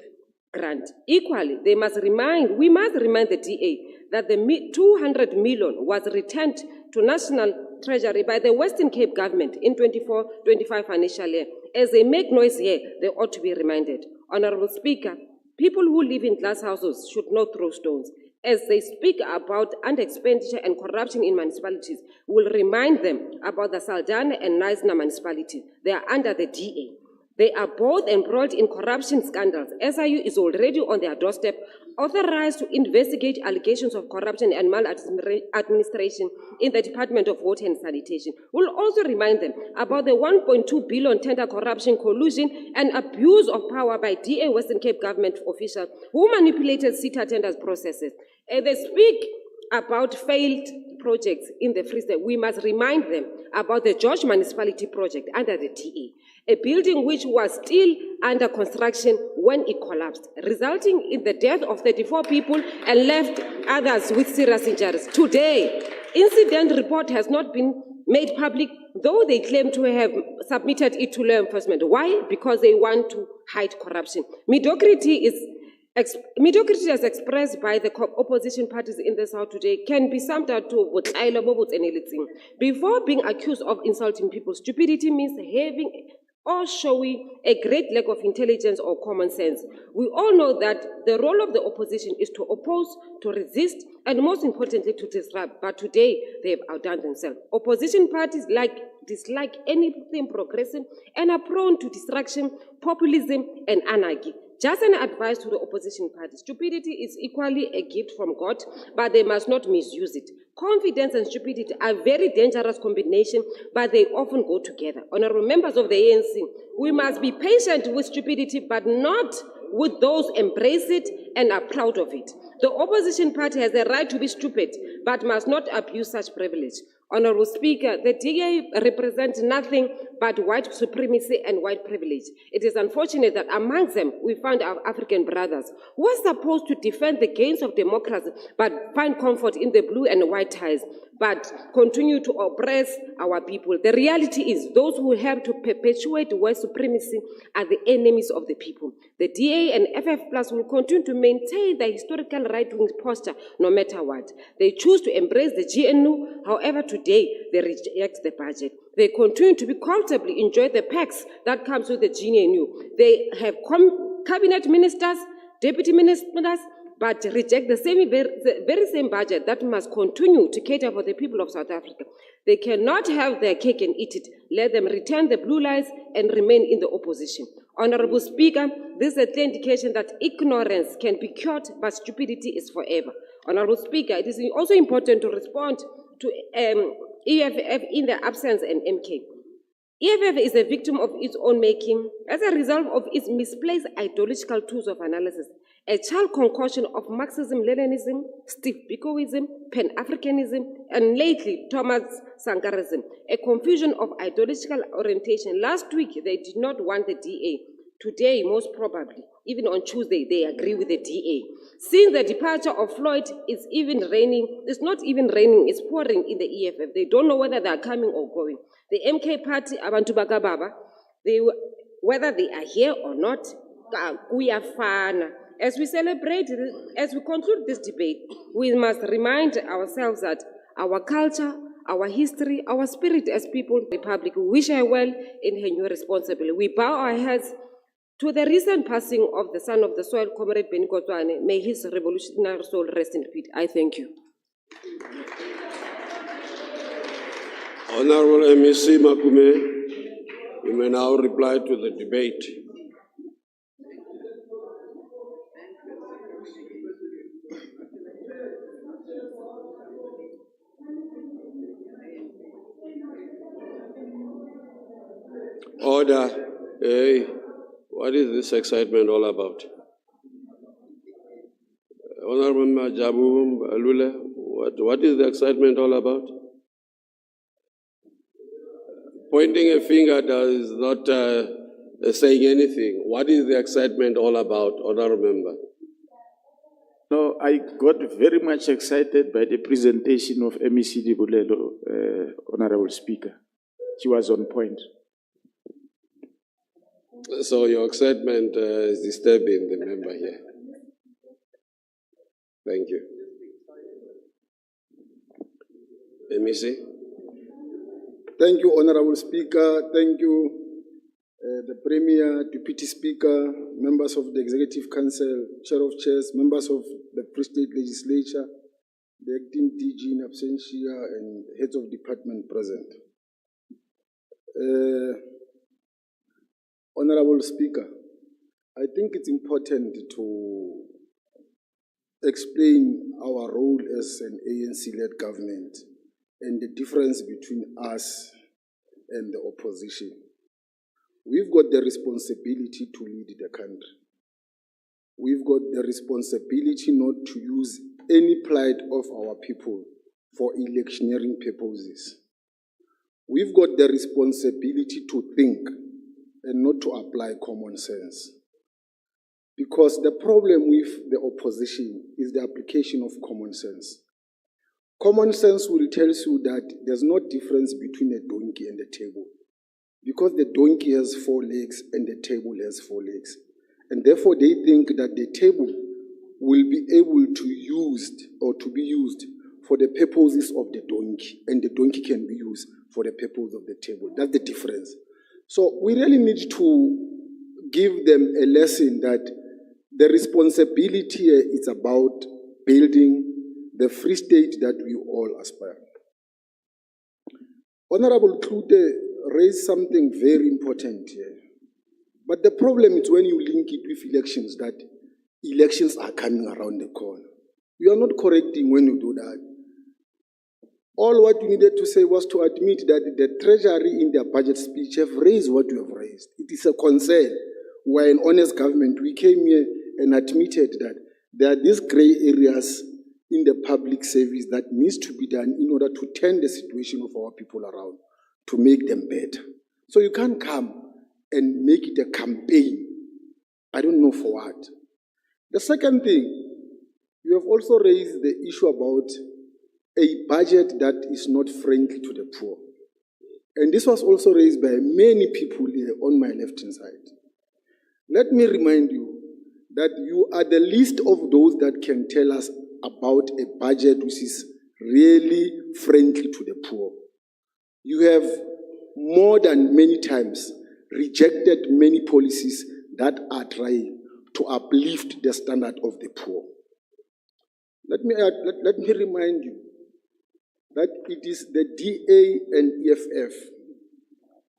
grant. Equally, we must remind the DA that the 200 million was returned to National Treasury by the Western Cape government in 24-25 financial year. As they make noise here, they ought to be reminded. Honorable Speaker, people who live in glass houses should not throw stones. As they speak about under-expenditure and corruption in municipalities, we'll remind them about the Saldanha and Knysna municipalities. They are under the DA. They are both embroiled in corruption scandals. SIU is already on their doorstep, authorized to investigate allegations of corruption and maladministration in the Department of Water and Sanitation. We'll also remind them about the 1.2 billion tender corruption, collusion, and abuse of power by DA Western Cape government officials who manipulated CETA tenders processes. As they speak about failed projects in the Free State, we must remind them about the George Municipality project under the DA, a building which was still under construction when it collapsed, resulting in the death of 34 people and left others with serious injuries. Today, incident report has not been made public, though they claim to have submitted it to law enforcement. Why? Because they want to hide corruption. Mediocrity as expressed by the opposition parties in the South today can be summed up to before being accused of insulting people. Stupidity means having or showing a great lack of intelligence or common sense. We all know that the role of the opposition is to oppose, to resist, and most importantly, to disrupt. But today, they have outdone themselves. Opposition parties dislike anything progressive and are prone to distraction, populism, and anarchy. Just an advice to the opposition parties: stupidity is equally a gift from God, but they must not misuse it. Confidence and stupidity are very dangerous combination, but they often go together. Honorable members of the ANC, we must be patient with stupidity, but not with those embrace it and are proud of it. The opposition party has the right to be stupid, but must not abuse such privilege. Honorable Speaker, the DA represents nothing but white supremacy and white privilege. It is unfortunate that amongst them we find our African brothers who are supposed to defend the gains of democracy but find comfort in the blue and white ties, but continue to oppress our people. The reality is those who help to perpetuate white supremacy are the enemies of the people. The DA and FF Plus will continue to maintain the historical right-wing posture no matter what. They choose to embrace the GNU, however today they reject the budget. They continue to be comfortably enjoy the perks that comes with the GNU. They have cabinet ministers, deputy ministers, but reject the very same budget that must continue to cater for the people of South Africa. They cannot have their cake and eat it. Let them return the blue lights and remain in the opposition. Honorable Speaker, this is a clear indication that ignorance can be cured, but stupidity is forever. Honorable Speaker, it is also important to respond to EFF in their absence and MK. EFF is a victim of its own making as a result of its misplaced ideological tools of analysis, a child concoction of Marxism-Leninism, Steve Bikoism, Pan-Africanism, and lately Thomas Sankarism, a confusion of ideological orientation. Last week, they did not want the DA. Today, most probably, even on Tuesday, they agree with the DA. Since the departure of Floyd, it's not even raining, it's pouring in the EFF. They don't know whether they are coming or going. The MK party, Abantu Bagababa, Whether they are here or not, kuyafana. As we celebrate, as we conclude this debate, we must remind ourselves that our culture, our history, our spirit as people of the Republic, we wish her well in her new responsibility. We bow our heads to the recent passing of the son of the soil, Comrade Benny Kotwane. May his revolutionary soul rest in peace. I thank you. Honorable MEC Makume, you may now reply to the debate. Order. Hey, what is this excitement all about? Honorable Majabu Alula, what is the excitement all about? Pointing a finger does not saying anything. What is the excitement all about, Honorable Member? No, I got very much excited by the presentation of MEC Dibulelo, Honorable Speaker. She was on point. So your excitement is disturbing the member here. Thank you. MEC? Thank you, Honorable Speaker. Thank you, the Premier, Deputy Speaker, members of the Executive Council, Chair of Chairs, members of the Free State Legislature, the acting DG in absentia, and heads of department present. Honorable Speaker, I think it's important to explain our role as an ANC-led government and the difference between us and the opposition. We've got the responsibility to lead the country. We've got the responsibility not to use any plight of our people for electioneering purposes. We've got the responsibility to think and not to apply common sense. Because the problem with the opposition is the application of common sense. Common sense will tell you that there's no difference between a donkey and a table. Because the donkey has 4 legs and the table has 4 legs. And therefore they think that the table will be able to be used for the purposes of the donkey, and the donkey can be used for the purpose of the table. That's the difference. So we really need to give them a lesson that the responsibility is about building the free state that we all aspire. Honorable Klute raised something very important here. But the problem is when you link it with elections, that elections are coming around the corner. You are not correcting when you do that. All what you needed to say was to admit that the Treasury in their budget speech have raised what you have raised. It is a concern. We're an honest government. We came here and admitted that there are these gray areas in the public service that needs to be done in order to turn the situation of our people around, to make them better. So you can't come and make it a campaign. I don't know for what. The second thing, you have also raised the issue about a budget that is not friendly to the poor. And this was also raised by many people here on my left-hand side. Let me remind you that you are the least of those that can tell us about a budget which is really friendly to the poor. You have more than many times rejected many policies that are trying to uplift the standard of the poor. Let me remind you that it is the DA and EFF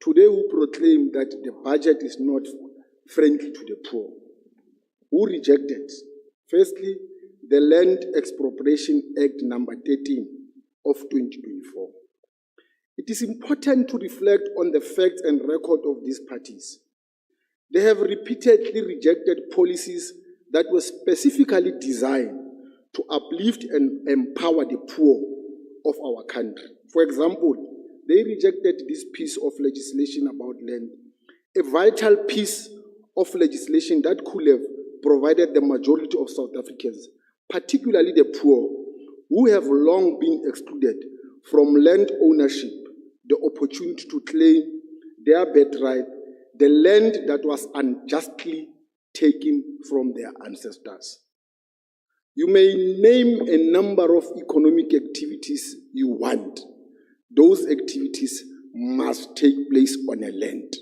today who proclaim that the budget is not friendly to the poor, who rejected, firstly, the Land Expropriation Act number 13 of 2024. It is important to reflect on the facts and record of these parties. They have repeatedly rejected policies that were specifically designed to uplift and empower the poor of our country. For example, they rejected this piece of legislation about land, a vital piece of legislation that could have provided the majority of South Africans, particularly the poor, who have long been excluded from land ownership, the opportunity to claim their birthright the land that was unjustly taken from their ancestors. You may name a number of economic activities you want. Those activities must take place on a land.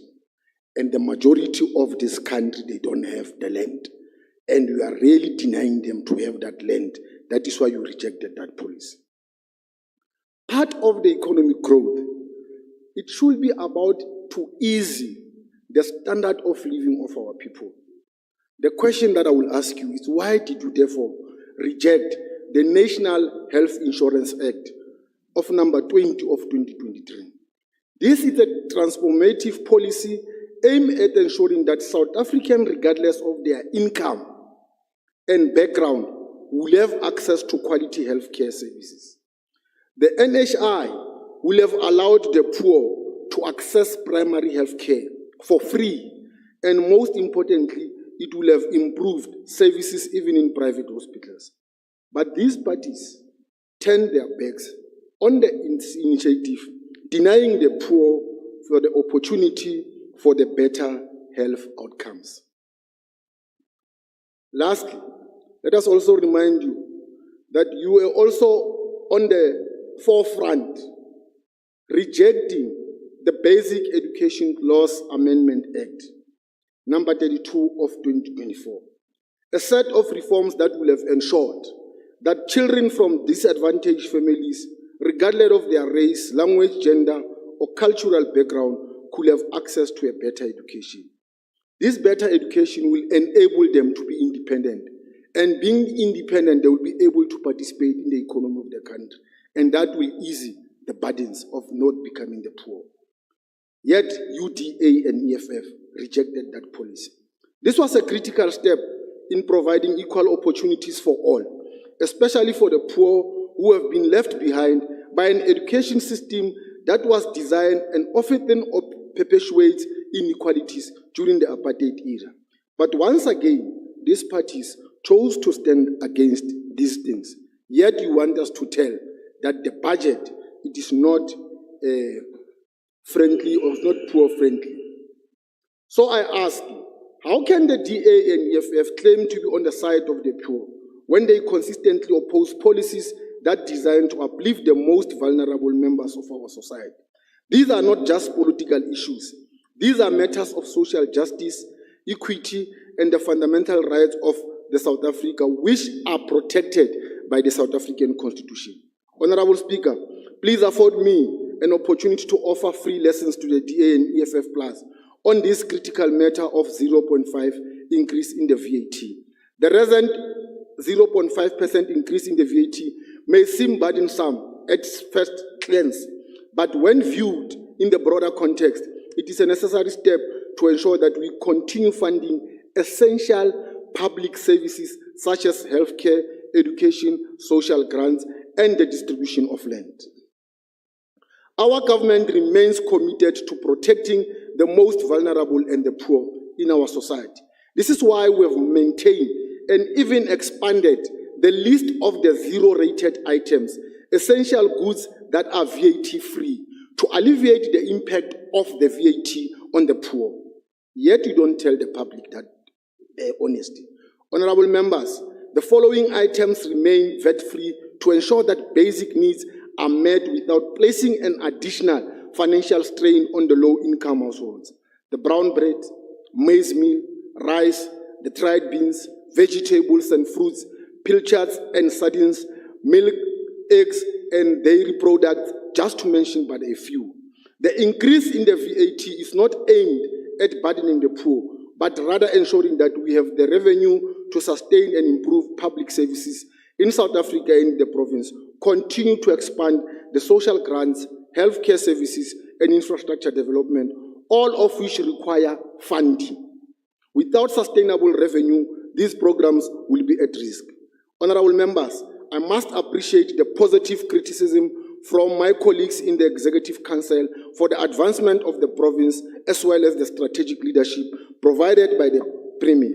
And the majority of this country, they don't have the land. And we are really denying them to have that land. That is why you rejected that policy. Part of the economic growth, it should be about to ease the standard of living of our people. The question that I will ask you is, why did you therefore reject the National Health Insurance Act of number 20 of 2023? This is a transformative policy aimed at ensuring that South Africans, regardless of their income and background, will have access to quality health care services. The NHI will have allowed the poor to access primary health care for free, and most importantly, it will have improved services even in private hospitals. But these parties turned their backs on the initiative, denying the poor for the opportunity for the better health outcomes. Lastly, let us also remind you that you were also on the forefront rejecting the Basic Education Laws Amendment Act, number 32 of 2024, a set of reforms that will have ensured that children from disadvantaged families, regardless of their race, language, gender, or cultural background, could have access to a better education. This better education will enable them to be independent. And being independent, they will be able to participate in the economy of the country. And that will ease the burdens of not becoming the poor. Yet, UDA and EFF rejected that policy. This was a critical step in providing equal opportunities for all, especially for the poor who have been left behind by an education system that was designed and often perpetuates inequalities during the apartheid era. But once again, these parties chose to stand against these things. Yet you want us to tell that the budget, it is not friendly or not poor friendly. So I ask, how can the DA and EFF claim to be on the side of the poor when they consistently oppose policies that design to uplift the most vulnerable members of our society? These are not just political issues. These are matters of social justice, equity, and the fundamental rights of the South Africa, which are protected by the South African Constitution. Honorable Speaker, please afford me an opportunity to offer free lessons to the DA and EFF Plus on this critical matter of 0.5 increase in the VAT. The recent 0.5% increase in the VAT may seem burdensome at first glance, but when viewed in the broader context, it is a necessary step to ensure that we continue funding essential public services such as healthcare, education, social grants, and the distribution of land. Our government remains committed to protecting the most vulnerable and the poor in our society. This is why we have maintained and even expanded the list of the zero-rated items, essential goods that are VAT-free, to alleviate the impact of the VAT on the poor. Yet you don't tell the public that honesty. Honorable members, the following items remain VAT-free to ensure that basic needs are met without placing an additional financial strain on the low-income households. The brown bread, maize meal, rice, the dried beans, vegetables and fruits, pilchards and sardines, milk, eggs, and dairy products, just to mention but a few. The increase in the VAT is not aimed at burdening the poor, but rather ensuring that we have the revenue to sustain and improve public services in South Africa and the province, continue to expand the social grants, healthcare services, and infrastructure development, all of which require funding. Without sustainable revenue, these programs will be at risk. Honorable members, I must appreciate the positive criticism from my colleagues in the Executive Council for the advancement of the province, as well as the strategic leadership provided by the Premier.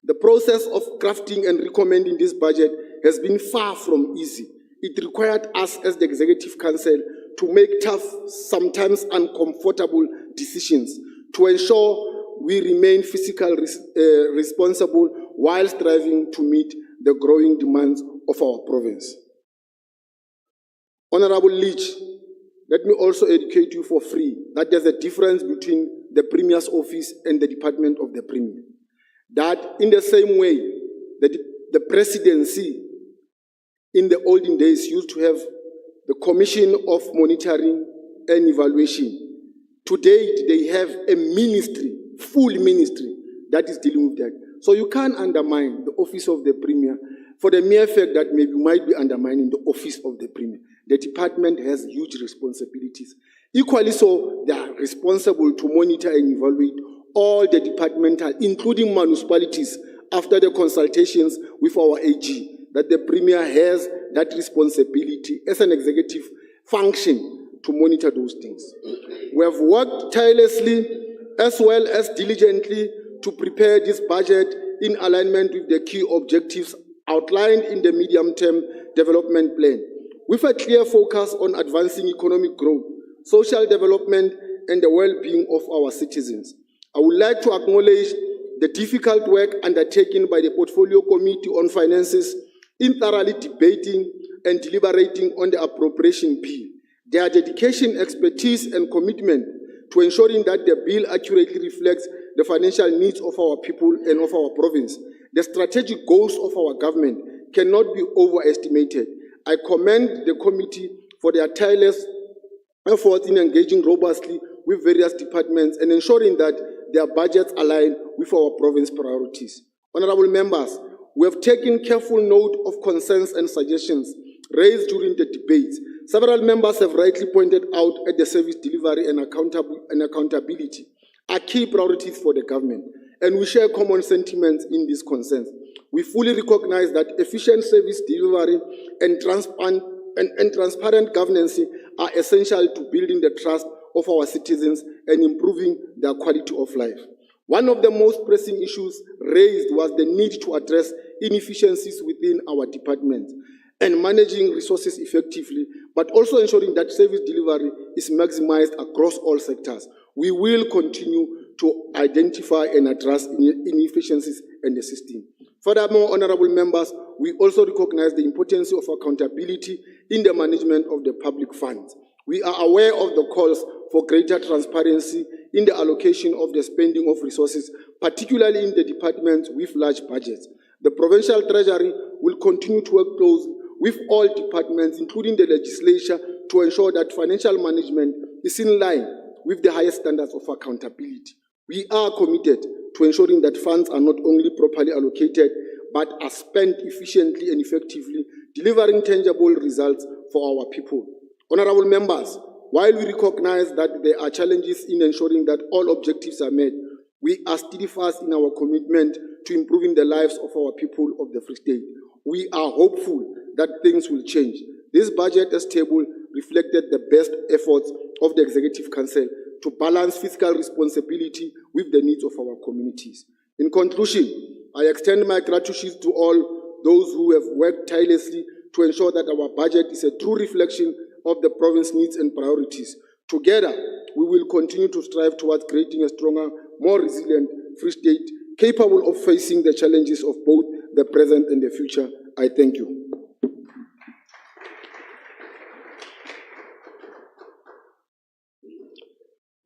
The process of crafting and recommending this budget has been far from easy. It required us as the Executive Council to make tough, sometimes uncomfortable decisions to ensure we remain fiscally responsible while striving to meet the growing demands of our province. Honorable Leach, let me also educate you for free that there's a difference between the Premier's office and the Department of the Premier. That in the same way, the presidency in the olden days used to have the Commission of Monitoring and Evaluation. Today, they have a ministry, full ministry, that is dealing with that. So you can't undermine the office of the Premier for the mere fact that maybe you might be undermining the office of the Premier. The department has huge responsibilities. Equally so, they are responsible to monitor and evaluate all the departmental, including municipalities, after the consultations with our AG, that the Premier has that responsibility as an executive function to monitor those things. We have worked tirelessly as well as diligently to prepare this budget in alignment with the key objectives outlined in the medium-term development plan, with a clear focus on advancing economic growth, social development, and the well-being of our citizens. I would like to acknowledge the difficult work undertaken by the Portfolio Committee on Finances in thoroughly debating and deliberating on the appropriation bill. Their dedication, expertise, and commitment to ensuring that the bill accurately reflects the financial needs of our people and of our province. The strategic goals of our government cannot be overestimated. I commend the committee for their tireless efforts in engaging robustly with various departments and ensuring that their budgets align with our province priorities. Honorable members, we have taken careful note of concerns and suggestions raised during the debates. Several members have rightly pointed out that the service delivery and accountability are key priorities for the government, and we share common sentiments in these concerns. We fully recognize that efficient service delivery and transparent governance are essential to building the trust of our citizens and improving their quality of life. One of the most pressing issues raised was the need to address inefficiencies within our departments and managing resources effectively, but also ensuring that service delivery is maximized across all sectors. We will continue to identify and address inefficiencies in the system. Furthermore, honorable members, we also recognize the importance of accountability in the management of the public funds. We are aware of the calls for greater transparency in the allocation of the spending of resources, particularly in the departments with large budgets. The Provincial Treasury will continue to work closely with all departments, including the legislature, to ensure that financial management is in line with the highest standards of accountability. We are committed to ensuring that funds are not only properly allocated, but are spent efficiently and effectively, delivering tangible results for our people. Honorable members, while we recognize that there are challenges in ensuring that all objectives are met, we are steadfast in our commitment to improving the lives of our people of the Free State. We are hopeful that things will change. This budget as tabled reflected the best efforts of the Executive Council to balance fiscal responsibility with the needs of our communities. In conclusion, I extend my gratitude to all those who have worked tirelessly to ensure that our budget is a true reflection of the province's needs and priorities. Together, we will continue to strive towards creating a stronger, more resilient Free State, capable of facing the challenges of both the present and the future. I thank you.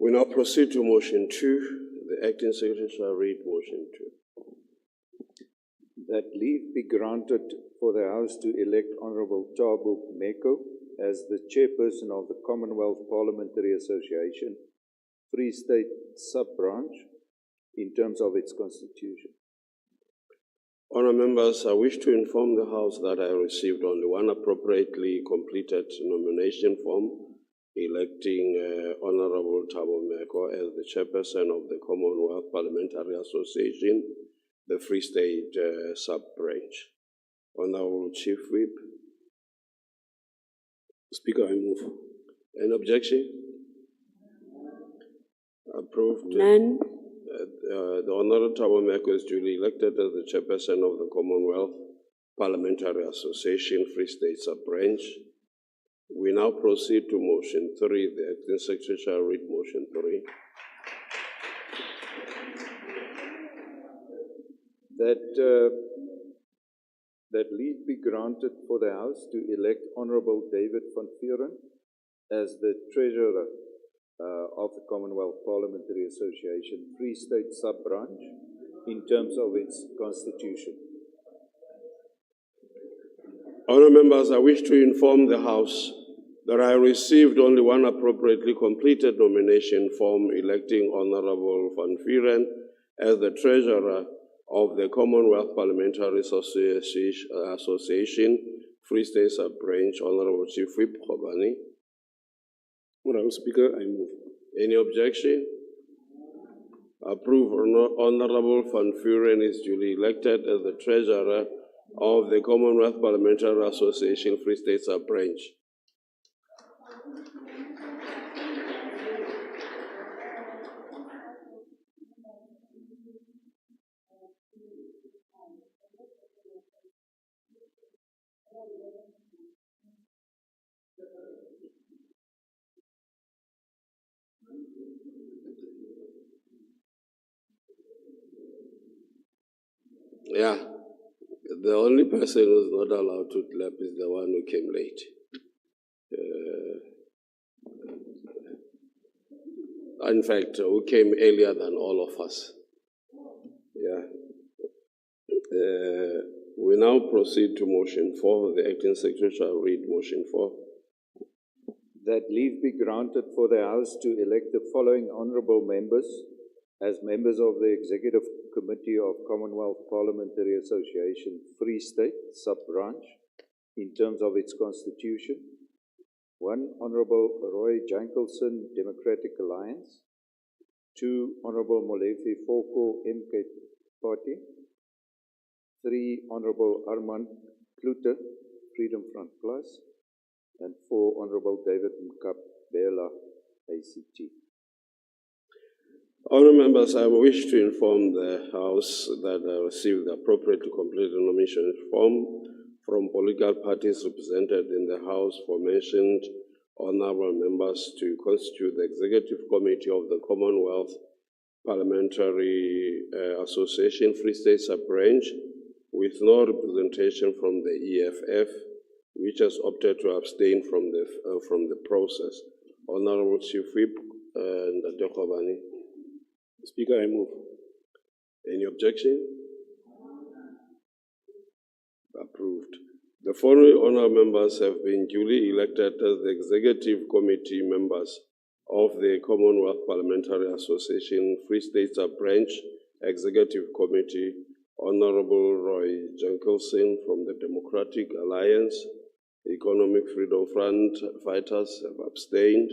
We now proceed to motion 2. The acting secretary shall read motion 2. That leave be granted for the House to elect Honorable Thabo Meko as the chairperson of the Commonwealth Parliamentary Association, Free State Sub-Branch, in terms of its constitution. Honourable members, I wish to inform the House that I received only one appropriately completed nomination form electing Honourable Thabo Meko as the chairperson of the Commonwealth Parliamentary Association, the Free State Sub-Branch. Honourable Chief Whip. Speaker, I move. Any objection? Approved. None. The Honourable Thabo Meko is duly elected as the chairperson of the Commonwealth Parliamentary Association, Free State Sub-Branch. We now proceed to motion 3. The acting secretary shall read motion 3. that leave be granted for the House to elect Honourable David van Vuuren as the Treasurer of the Commonwealth Parliamentary Association Free State Sub-Branch in terms of its constitution. Honourable members, I wish to inform the House that I received only one appropriately completed nomination form electing Honourable van Vuuren as the Treasurer of the Commonwealth Parliamentary Association Free State Sub-Branch, Honourable Chief Whip Khobane. Honourable Speaker, I move. Any objection? Approve. Honourable van Vuuren is duly elected as the Treasurer of the Commonwealth Parliamentary Association Free State Sub-Branch. Yeah, the only person who's not allowed to clap is the one who came late. In fact, who came earlier than all of us. Yeah. We now proceed to motion 4. The acting secretary shall read motion 4. That leave be granted for the House to elect the following honourable members as members of the Executive Committee of Commonwealth Parliamentary Association Free State Sub-Branch in terms of its constitution. 1. Honourable Roy Jankelson, Democratic Alliance. 2. Honourable Molefi Foko, MK Party. 3. Honourable Armand Klute, Freedom Front Plus. And 4. Honourable David Mkabela, ACT. Honourable members, I wish to inform the House that I received the appropriate to complete the nomination form from political parties represented in the House for mentioned honourable members to constitute the Executive Committee of the Commonwealth Parliamentary Association Free State Sub-Branch, with no representation from the EFF, which has opted to abstain from the process. Honourable Chief Whip and Khobane. Speaker, I move. Any objection? Approved. The following honourable members have been duly elected as the Executive Committee members of the Commonwealth Parliamentary Association Free State Sub-Branch Executive Committee. Honourable Roy Jankelson from the Democratic Alliance. Economic Freedom Front fighters have abstained.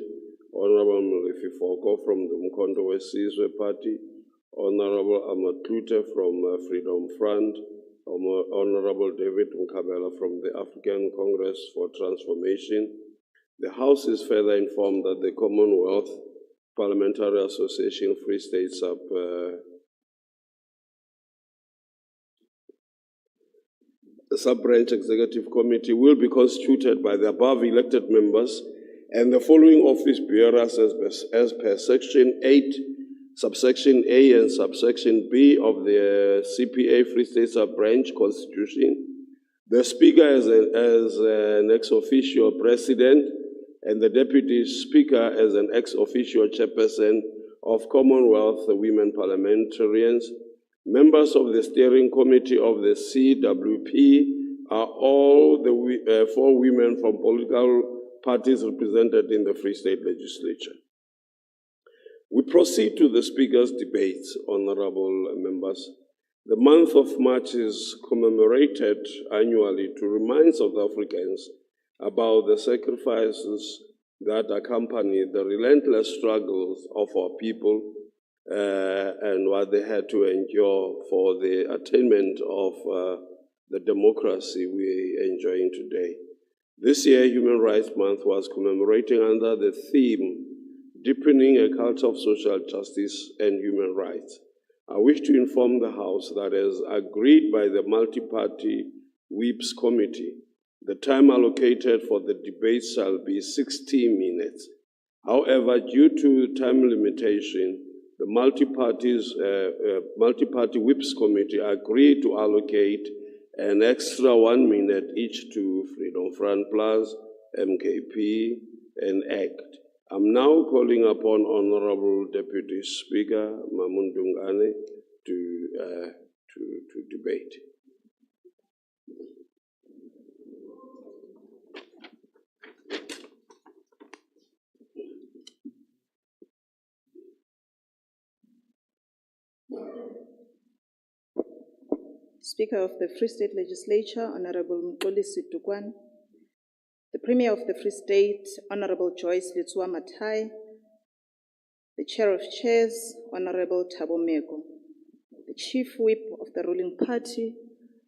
Honourable Molefi Foko from the Mkondo West Sizwe Party. Honourable Armand Klute from Freedom Front. Honourable David Mkabela from the African Congress for Transformation. The House is further informed that the Commonwealth Parliamentary Association Free State Sub-Branch Executive Committee will be constituted by the above elected members and the following office bearers as per Section 8, Subsection A and Subsection B of the CPA Free State Sub-Branch Constitution. The Speaker as an ex officio President and the Deputy Speaker as an ex officio Chairperson of Commonwealth Women Parliamentarians. Members of the Steering Committee of the CWP are all the 4 women from political parties represented in the Free State Legislature. We proceed to the Speaker's debates, honourable members. The month of March is commemorated annually to remind South Africans about the sacrifices that accompany the relentless struggles of our people and what they had to endure for the attainment of the democracy we are enjoying today. This year, Human Rights Month was commemorating under the theme, Deepening a Culture of Social Justice and Human Rights. I wish to inform the House that as agreed by the Multi-Party Whips Committee, the time allocated for the debate shall be 60 minutes. However, due to time limitation, the multi-party whips committee agreed to allocate an extra 1 minute each to Freedom Front Plus, MKP, and ACT. I'm now calling upon Honorable Deputy Speaker Mamundungane to debate. Speaker of the Free State Legislature, Honorable Mxolisi Dukwan, the Premier of the Free State, Honorable Joyce Litsua Matai, the Chair of Chairs, Honorable Thabo Meko, the Chief Whip of the ruling party,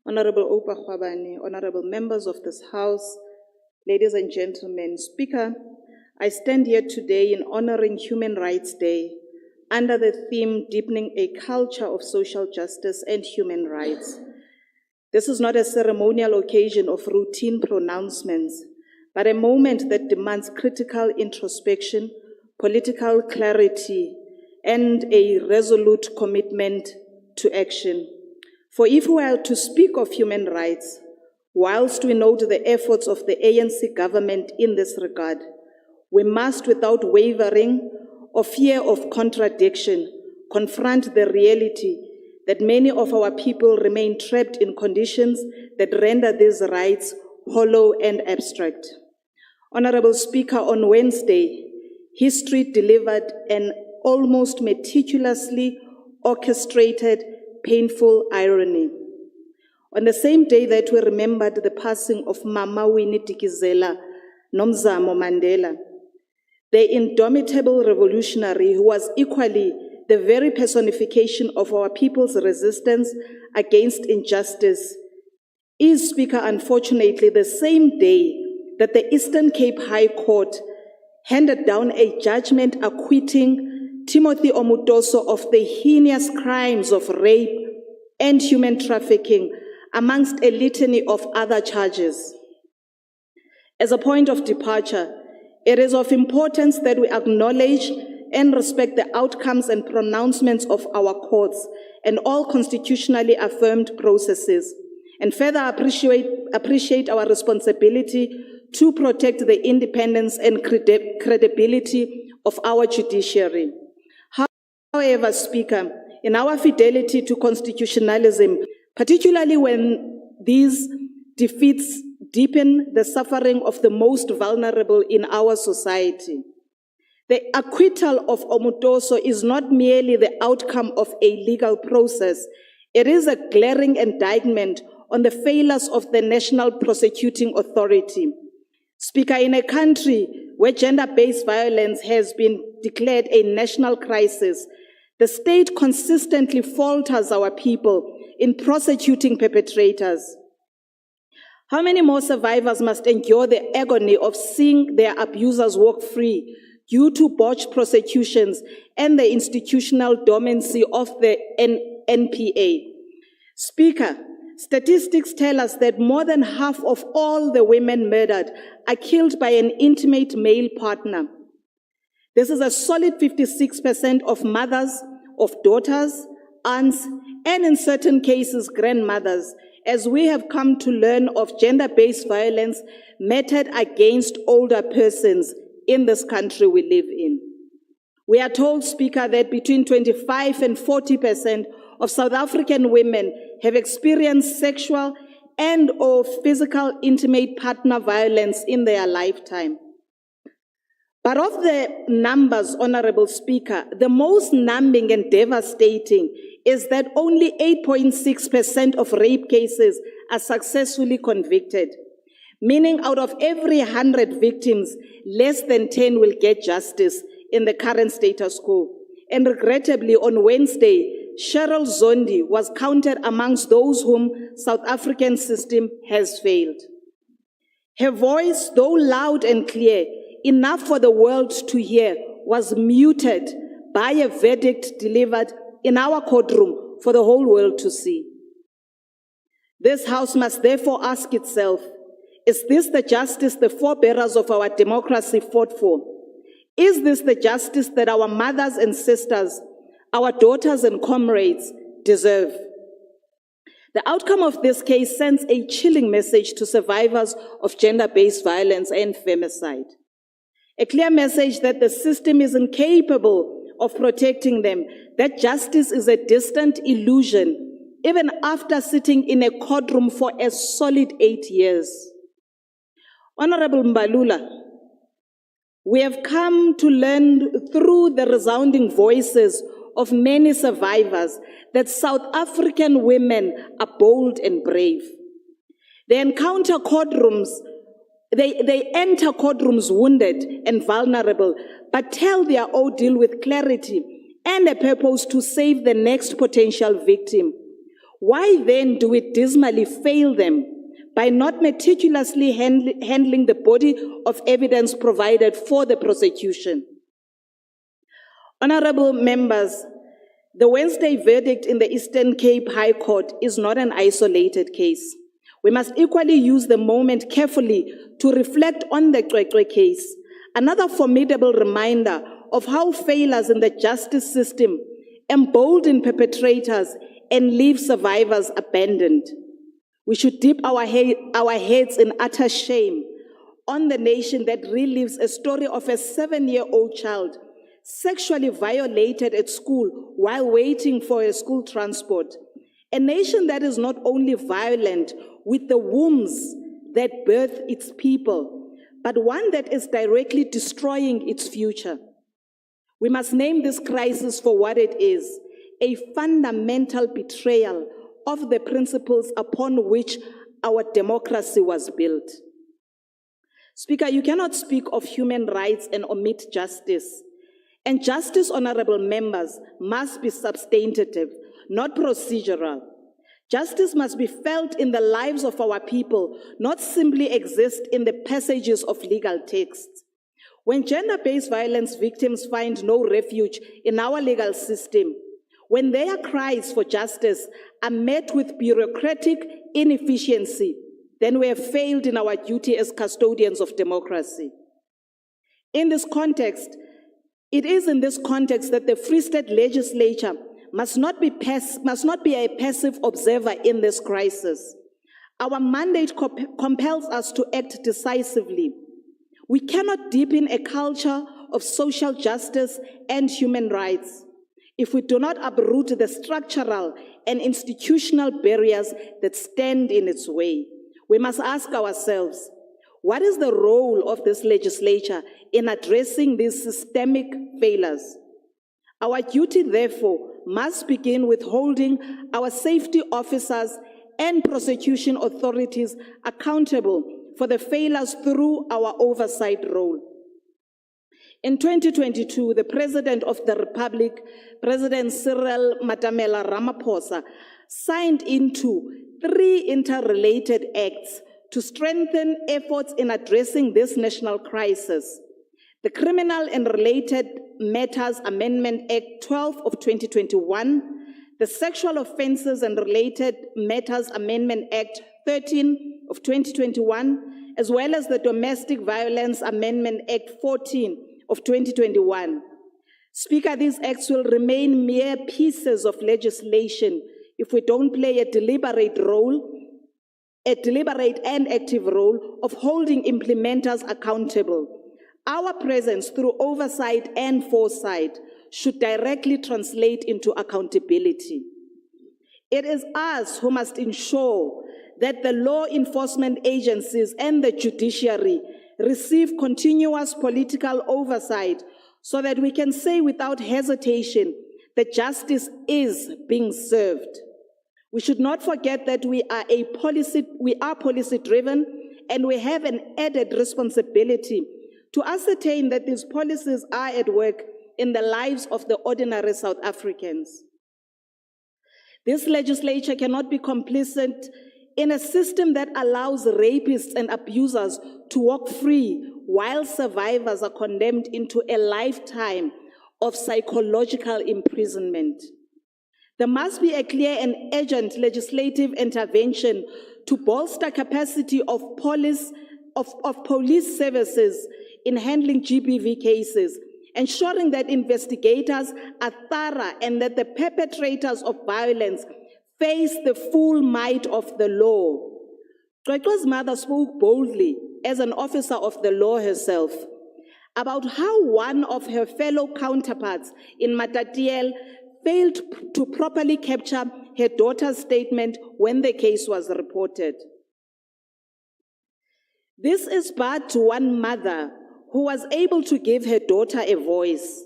Honorable Opa Khwabane, Honorable members of this House, ladies and gentlemen. Speaker, I stand here today in honoring Human Rights Day under the theme Deepening a Culture of Social Justice and Human Rights. This is not a ceremonial occasion of routine pronouncements, but a moment that demands critical introspection, political clarity, and a resolute commitment to action. For if we are to speak of human rights, whilst we note the efforts of the ANC government in this regard, we must, without wavering or fear of contradiction, confront the reality that many of our people remain trapped in conditions that render these rights hollow and abstract. Honorable Speaker, on Wednesday, history delivered an almost meticulously orchestrated, painful irony. On the same day that we remembered the passing of Mama Winnie Tikizela Nomzamo Mandela, the indomitable revolutionary who was equally the very personification of our people's resistance against injustice, is, Speaker, unfortunately the same day that the Eastern Cape High Court handed down a judgment acquitting Timothy Omutoso of the heinous crimes of rape and human trafficking, amongst a litany of other charges. As a point of departure, it is of importance that we acknowledge and respect the outcomes and pronouncements of our courts and all constitutionally affirmed processes, and further appreciate our responsibility to protect the independence and credibility of our judiciary. However, Speaker, in our fidelity to constitutionalism, particularly when these defeats deepen the suffering of the most vulnerable in our society, the acquittal of Omutoso is not merely the outcome of a legal process, it is a glaring indictment on the failures of the National Prosecuting Authority. Speaker, in a country where gender-based violence has been declared a national crisis, the state consistently falters our people in prosecuting perpetrators. How many more survivors must endure the agony of seeing their abusers walk free due to botched prosecutions and the institutional dormancy of the NPA? Speaker, statistics tell us that more than half of all the women murdered are killed by an intimate male partner. This is a solid 56% of mothers, of daughters, aunts, and in certain cases, grandmothers, as we have come to learn of gender-based violence meted against older persons in this country we live in. We are told, Speaker, that between 25 and 40% of South African women have experienced sexual and or physical intimate partner violence in their lifetime. But of the numbers, Honorable Speaker, the most numbing and devastating is that only 8.6% of rape cases are successfully convicted, meaning out of every 100 victims, less than 10 will get justice in the current status quo. And regrettably, on Wednesday, Cheryl Zondi was counted amongst those whom South African system has failed. Her voice, though loud and clear, enough for the world to hear, was muted by a verdict delivered in our courtroom for the whole world to see. This House must therefore ask itself, is this the justice the forebearers of our democracy fought for? Is this the justice that our mothers and sisters our daughters and comrades deserve. The outcome of this case sends a chilling message to survivors of gender-based violence and femicide. A clear message that the system is incapable of protecting them, that justice is a distant illusion, even after sitting in a courtroom for a solid 8 years. Honorable Mbalula, we have come to learn through the resounding voices of many survivors that South African women are bold and brave. They enter courtrooms wounded and vulnerable, but tell their ordeal with clarity and a purpose to save the next potential victim. Why then do we dismally fail them by not meticulously handling the body of evidence provided for the prosecution? Honorable members, the Wednesday verdict in the Eastern Cape High Court is not an isolated case. We must equally use the moment carefully to reflect on the Cwecwe case, another formidable reminder of how failures in the justice system embolden perpetrators and leave survivors abandoned. We should dip our heads in utter shame on the nation that relives a story of a 7-year-old child sexually violated at school while waiting for a school transport. A nation that is not only violent with the wombs that birth its people, but one that is directly destroying its future. We must name this crisis for what it is, a fundamental betrayal of the principles upon which our democracy was built. Speaker, you cannot speak of human rights and omit justice. And justice, honorable members, must be substantive, not procedural. Justice must be felt in the lives of our people, not simply exist in the passages of legal texts. When gender-based violence victims find no refuge in our legal system, when their cries for justice are met with bureaucratic inefficiency, then we have failed in our duty as custodians of democracy. It is in this context that the Free State Legislature must not be a passive observer in this crisis. Our mandate compels us to act decisively. We cannot deepen a culture of social justice and human rights if we do not uproot the structural and institutional barriers that stand in its way. We must ask ourselves, what is the role of this legislature in addressing these systemic failures? Our duty, therefore, must begin with holding our safety officers and prosecution authorities accountable for the failures through our oversight role. In 2022, the President of the Republic, President Cyril Matamela Ramaphosa, signed into 3 interrelated acts to strengthen efforts in addressing this national crisis. The Criminal and Related Matters Amendment Act 12 of 2021, the Sexual Offences and Related Matters Amendment Act 13 of 2021, as well as the Domestic Violence Amendment Act 14 of 2021. Speaker, these acts will remain mere pieces of legislation if we don't play a deliberate and active role of holding implementers accountable. Our presence through oversight and foresight should directly translate into accountability. It is us who must ensure that the law enforcement agencies and the judiciary receive continuous political oversight so that we can say without hesitation that justice is being served. We should not forget that we are policy-driven, and we have an added responsibility to ascertain that these policies are at work in the lives of the ordinary South Africans. This legislature cannot be complicit in a system that allows rapists and abusers to walk free while survivors are condemned into a lifetime of psychological imprisonment. There must be a clear and urgent legislative intervention to bolster capacity of police services in handling GBV cases, ensuring that investigators are thorough and that the perpetrators of violence face the full might of the law. Xexo's mother spoke boldly as an officer of the law herself about how one of her fellow counterparts in Matatiele failed to properly capture her daughter's statement when the case was reported. This is but one mother who was able to give her daughter a voice.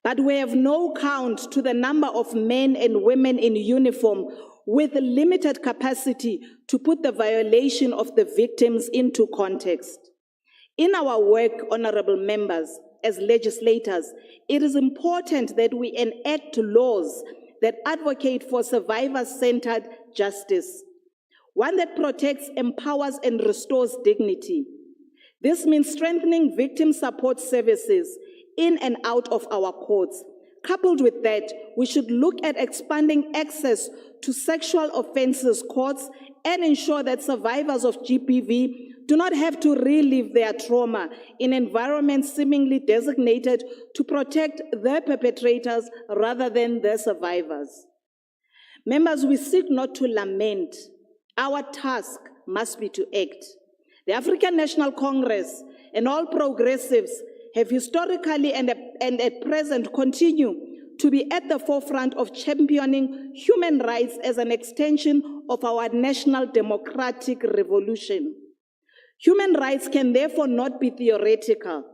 But we have no count to the number of men and women in uniform with limited capacity to put the violation of the victims into context. In our work, honorable members, as legislators, it is important that we enact laws that advocate for survivor-centered justice, one that protects, empowers, and restores dignity. This means strengthening victim support services in and out of our courts. Coupled with that, we should look at expanding access to sexual offences courts and ensure that survivors of GBV do not have to relive their trauma in environments seemingly designated to protect their perpetrators rather than their survivors. Members, we seek not to lament. Our task must be to act. The African National Congress and all progressives have historically and at present continue to be at the forefront of championing human rights as an extension of our national democratic revolution. Human rights can therefore not be theoretical.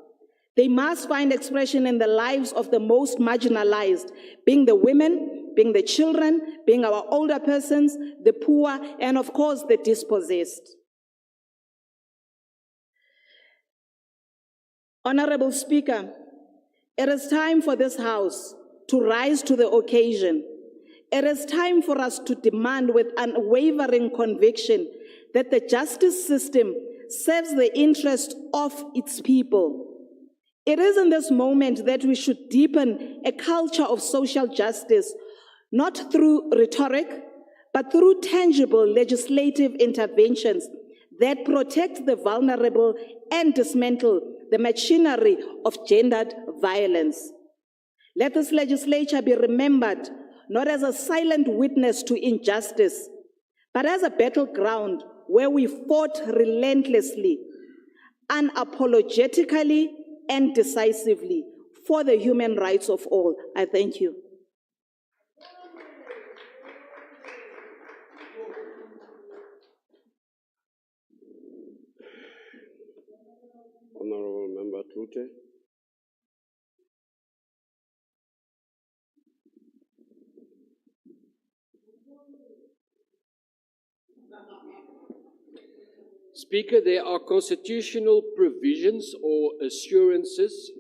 They must find expression in the lives of the most marginalized, being the women, being the children, being our older persons, the poor, and of course the dispossessed. Honorable Speaker, it is time for this House to rise to the occasion. It is time for us to demand with unwavering conviction that the justice system serves the interests of its people. It is in this moment that we should deepen a culture of social justice, not through rhetoric, but through tangible legislative interventions that protect the vulnerable and dismantle the machinery of gendered violence. Let this legislature be remembered not as a silent witness to injustice, but as a battleground where we fought relentlessly, unapologetically, and decisively for the human rights of all. I thank you. Honorable Member Klute. Speaker, there are constitutional provisions or assurances.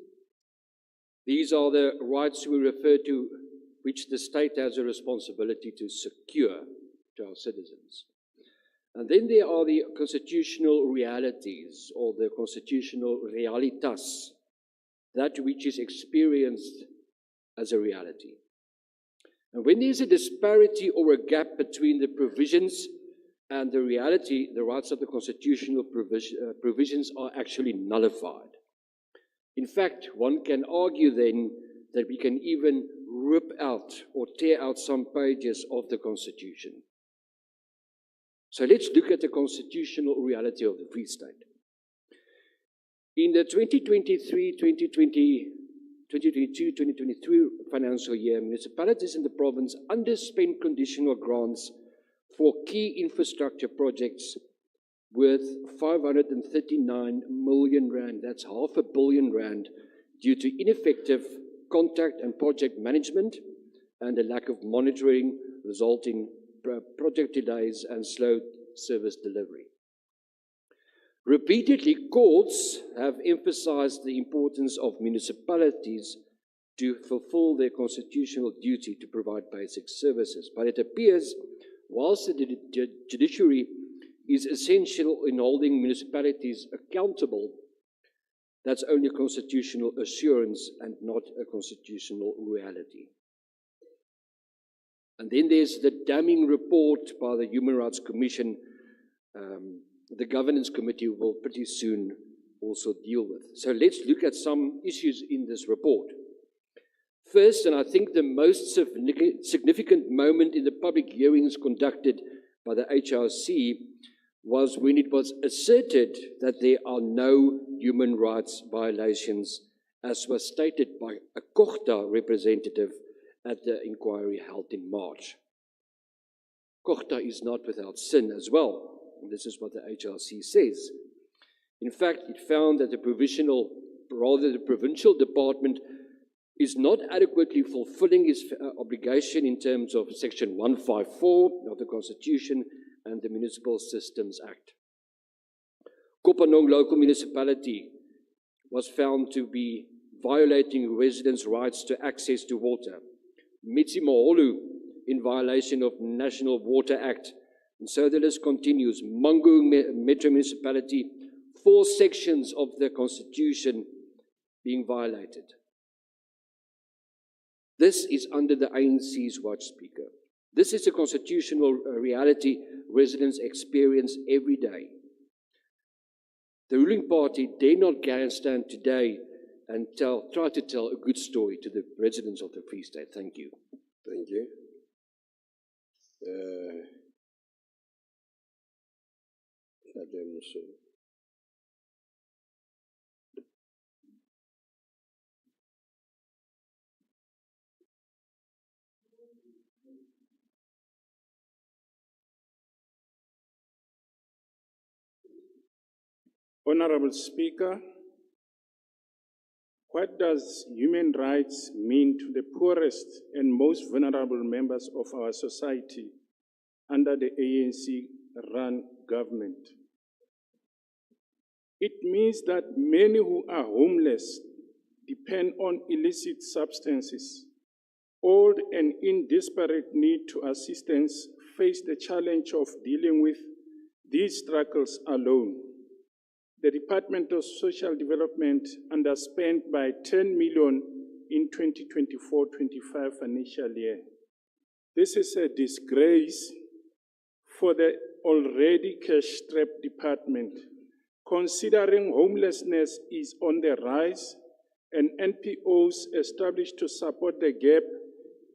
These are the rights we refer to, which the state has a responsibility to secure to our citizens. And then there are the constitutional realities or the constitutional realitas, that which is experienced as a reality. And when there's a disparity or a gap between the provisions and the reality, the rights of the constitutional provisions are actually nullified. In fact, one can argue then that we can even rip out or tear out some pages of the Constitution. So let's look at the constitutional reality of the Free State. In the 2022-2023 financial year, municipalities in the province underspent conditional grants for key infrastructure projects worth 539 million rand. That's R500 million due to ineffective contact and project management and a lack of monitoring, resulting project delays and slow service delivery. Repeatedly, courts have emphasized the importance of municipalities to fulfill their constitutional duty to provide basic services. But it appears, whilst the judiciary is essential in holding municipalities accountable, that's only a constitutional assurance and not a constitutional reality. And then there's the damning report by the Human Rights Commission. The Governance Committee will pretty soon also deal with. So let's look at some issues in this report. First, and I think the most significant moment in the public hearings conducted by the HRC was when it was asserted that there are no human rights violations, as was stated by a Kochta representative at the inquiry held in March. Kochta is not without sin as well. And this is what the HRC says. In fact, it found that the provincial department is not adequately fulfilling its obligation in terms of Section 154 of the Constitution and the Municipal Systems Act. Kopanong local municipality was found to be violating residents' rights to access to water. Mitsimaholo in violation of National Water Act. And so the list continues. Mangu Metro Municipality, 4 sections of the Constitution being violated. This is under the ANC's watch, Speaker. This is a constitutional reality residents experience every day. The ruling party dare not stand today and try to tell a good story to the residents of the Free State. Thank you. Thank you. Honorable Speaker, what does human rights mean to the poorest and most vulnerable members of our society under the ANC-run government? It means that many who are homeless depend on illicit substances. Old and in desperate need to assistance face the challenge of dealing with these struggles alone. The Department of Social Development underspent by 10 million in 2024-25 financial year. This is a disgrace for the already cash-strapped department, considering homelessness is on the rise and NPOs established to support the gap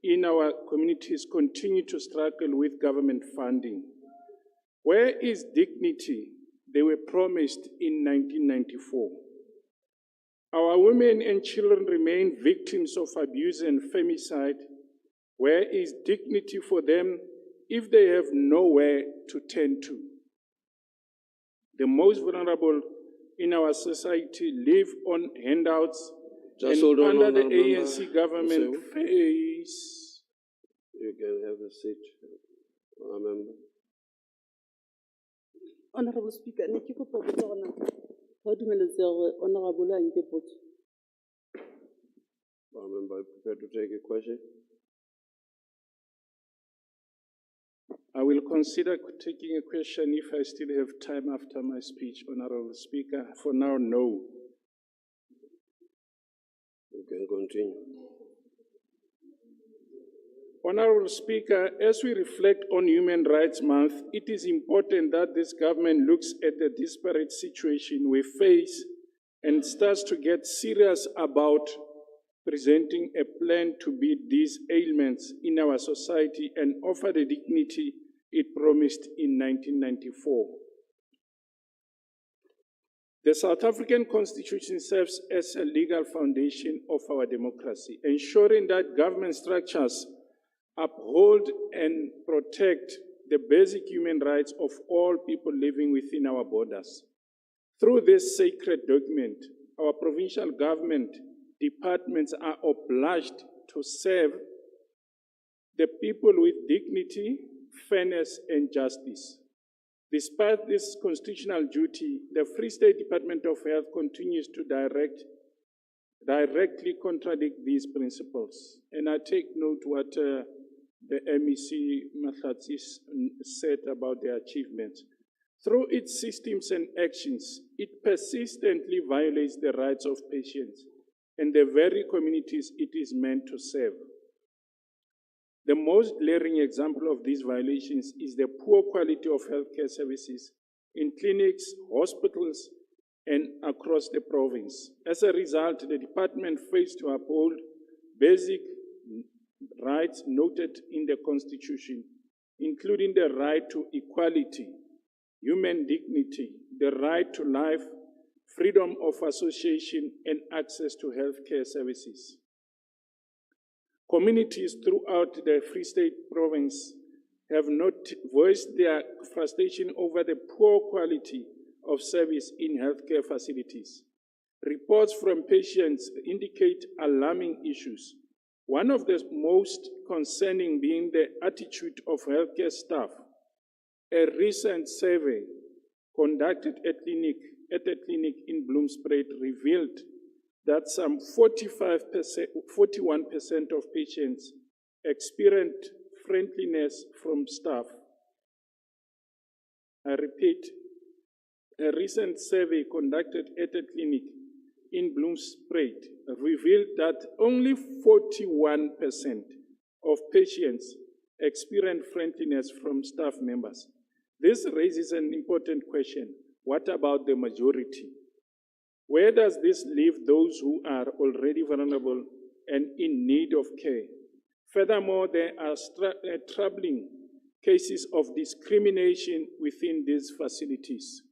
in our communities continue to struggle with government funding. Where is dignity they were promised in 1994? Our women and children remain victims of abuse and femicide. Where is dignity for them if they have nowhere to turn to? The most vulnerable in our society live on handouts Just and hold on, under the Honourable ANC government Member. face. You can have a seat, Member. Honorable Speaker, ne ke kopa botsa gona ga dumeletse gore honorable a nke potso. Member, are you prepared to take a question? I will consider taking a question if I still have time after my speech, Honorable Speaker. For now, no. You can continue. Honorable Speaker, as we reflect on Human Rights Month, it is important that this government looks at the disparate situation we face and starts to get serious about presenting a plan to beat these ailments in our society and offer the dignity it promised in 1994. The South African Constitution serves as a legal foundation of our democracy, ensuring that government structures uphold and protect the basic human rights of all people living within our borders. Through this sacred document, our provincial government departments are obliged to serve the people with dignity, fairness, and justice. Despite this constitutional duty, the Free State Department of Health continues to directly contradict these principles. And I take note what the MEC Mahlatsi said about their achievements. Through its systems and actions, it persistently violates the rights of patients and the very communities it is meant to serve. The most glaring example of these violations is the poor quality of healthcare services in clinics, hospitals, and across the province. As a result, the department fails to uphold basic rights noted in the Constitution, including the right to equality, human dignity, the right to life, freedom of association, and access to healthcare services. Communities throughout the Free State province have not voiced their frustration over the poor quality of service in healthcare facilities. Reports from patients indicate alarming issues. One of the most concerning being the attitude of healthcare staff. A recent survey conducted at a clinic in Bloomsbury revealed that some 41% of patients experienced friendliness from staff. I repeat, a recent survey conducted at a clinic in Bloomsbury revealed that only 41% of patients experience friendliness from staff members. This raises an important question. What about the majority? Where does this leave those who are already vulnerable and in need of care? Furthermore, there are troubling cases of discrimination within these facilities.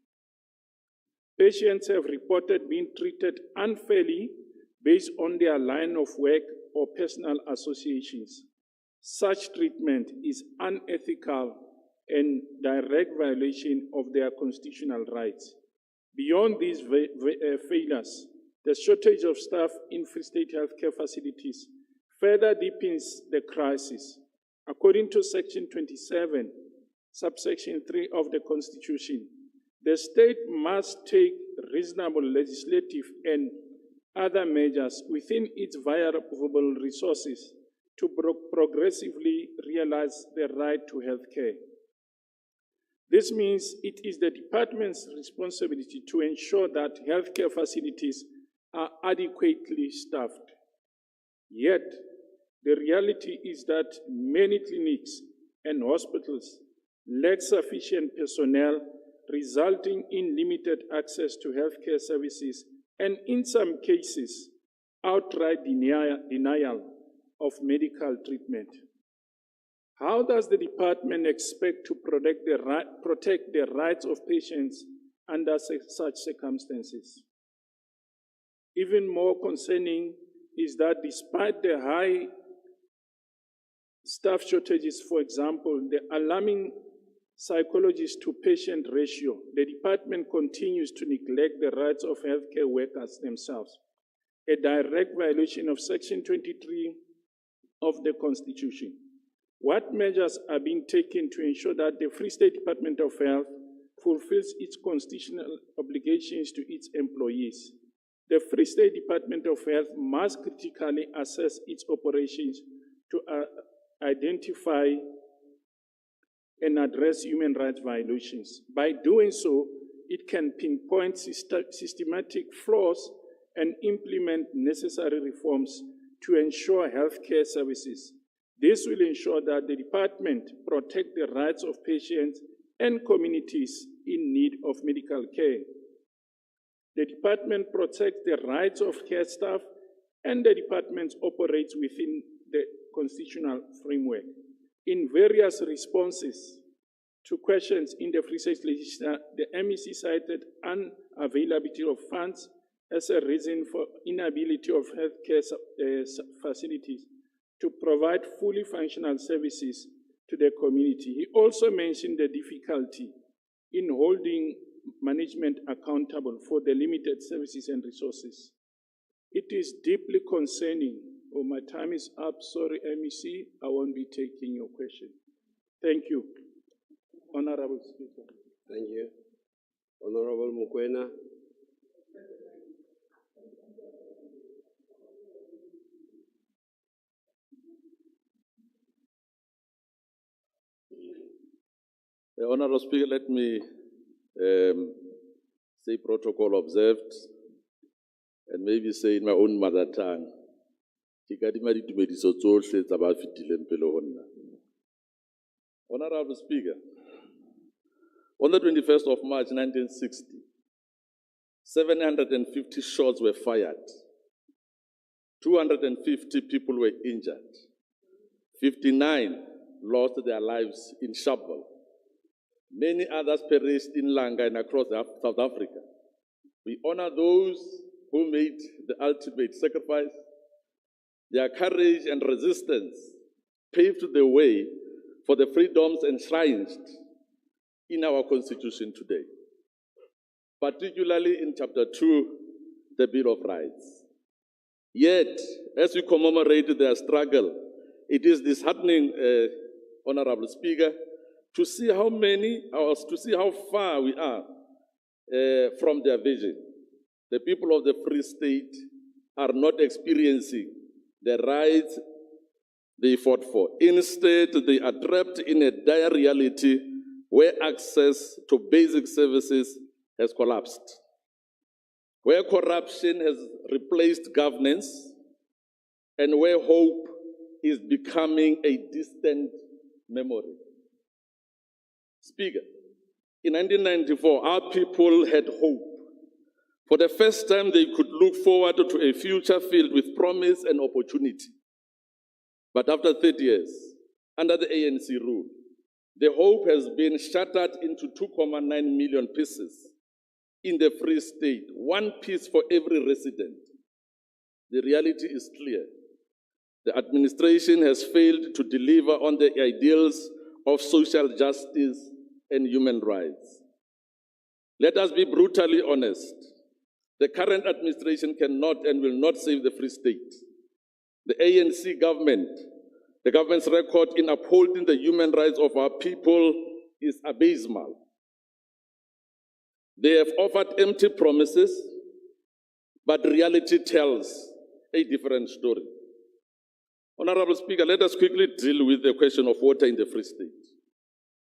Patients have reported being treated unfairly based on their line of work or personal associations. Such treatment is unethical and direct violation of their constitutional rights. Beyond these failures, the shortage of staff in Free State healthcare facilities further deepens the crisis. According to Section 27, subsection 3 of the Constitution, the state must take reasonable legislative and other measures within its viable resources to progressively realize the right to health care. This means it is the department's responsibility to ensure that healthcare facilities are adequately staffed. Yet, the reality is that many clinics and hospitals lack sufficient personnel, resulting in limited access to healthcare services and, in some cases, outright denial of medical treatment. How does the department expect to protect the rights of patients under such circumstances? Even more concerning is that despite the high staff shortages, for example, the alarming psychologist to patient ratio, the department continues to neglect the rights of healthcare workers themselves, a direct violation of Section 23 of the Constitution. What measures are being taken to ensure that the Free State Department of Health fulfills its constitutional obligations to its employees? The Free State Department of Health must critically assess its operations to identify and address human rights violations. By doing so, it can pinpoint systematic flaws and implement necessary reforms to ensure healthcare services. This will ensure that the department protects the rights of patients and communities in need of medical care. The department protects the rights of care staff, and the department operates within the constitutional framework. In various responses to questions in the Free State Legislature, the MEC cited unavailability of funds as a reason for inability of healthcare facilities to provide fully functional services to the community. He also mentioned the difficulty in holding management accountable for the limited services and resources. It is deeply concerning. Oh, my time is up. Sorry, MEC, I won't be taking your question. Thank you. Honorable Speaker. Thank you. Honorable Mukwena. Honorable Speaker, let me say protocol observed and maybe say in my own mother tongue. Honorable Speaker, on the 21st of March 1960, 750 shots were fired. 250 people were injured. 59 lost their lives in Shabelle. Many others perished in Langa and across South Africa. We honor those who made the ultimate sacrifice. Their courage and resistance paved the way for the freedoms enshrined in our Constitution today, particularly in Chapter 2, the Bill of Rights. Yet, as we commemorate their struggle, it is disheartening, Honorable Speaker, to see how far we are from their vision. The people of the Free State are not experiencing the rights they fought for. Instead, they are trapped in a dire reality where access to basic services has collapsed, where corruption has replaced governance, and where hope is becoming a distant memory. Speaker, in 1994, our people had hope. For the first time, they could look forward to a future filled with promise and opportunity. But after 30 years, under the ANC rule, the hope has been shattered into 2.9 million pieces in the Free State, one piece for every resident. The reality is clear. The administration has failed to deliver on the ideals of social justice and human rights. Let us be brutally honest. The current administration cannot and will not save the Free State. The ANC government, the government's record in upholding the human rights of our people is abysmal. They have offered empty promises, but reality tells a different story. Honorable Speaker, let us quickly deal with the question of water in the Free State.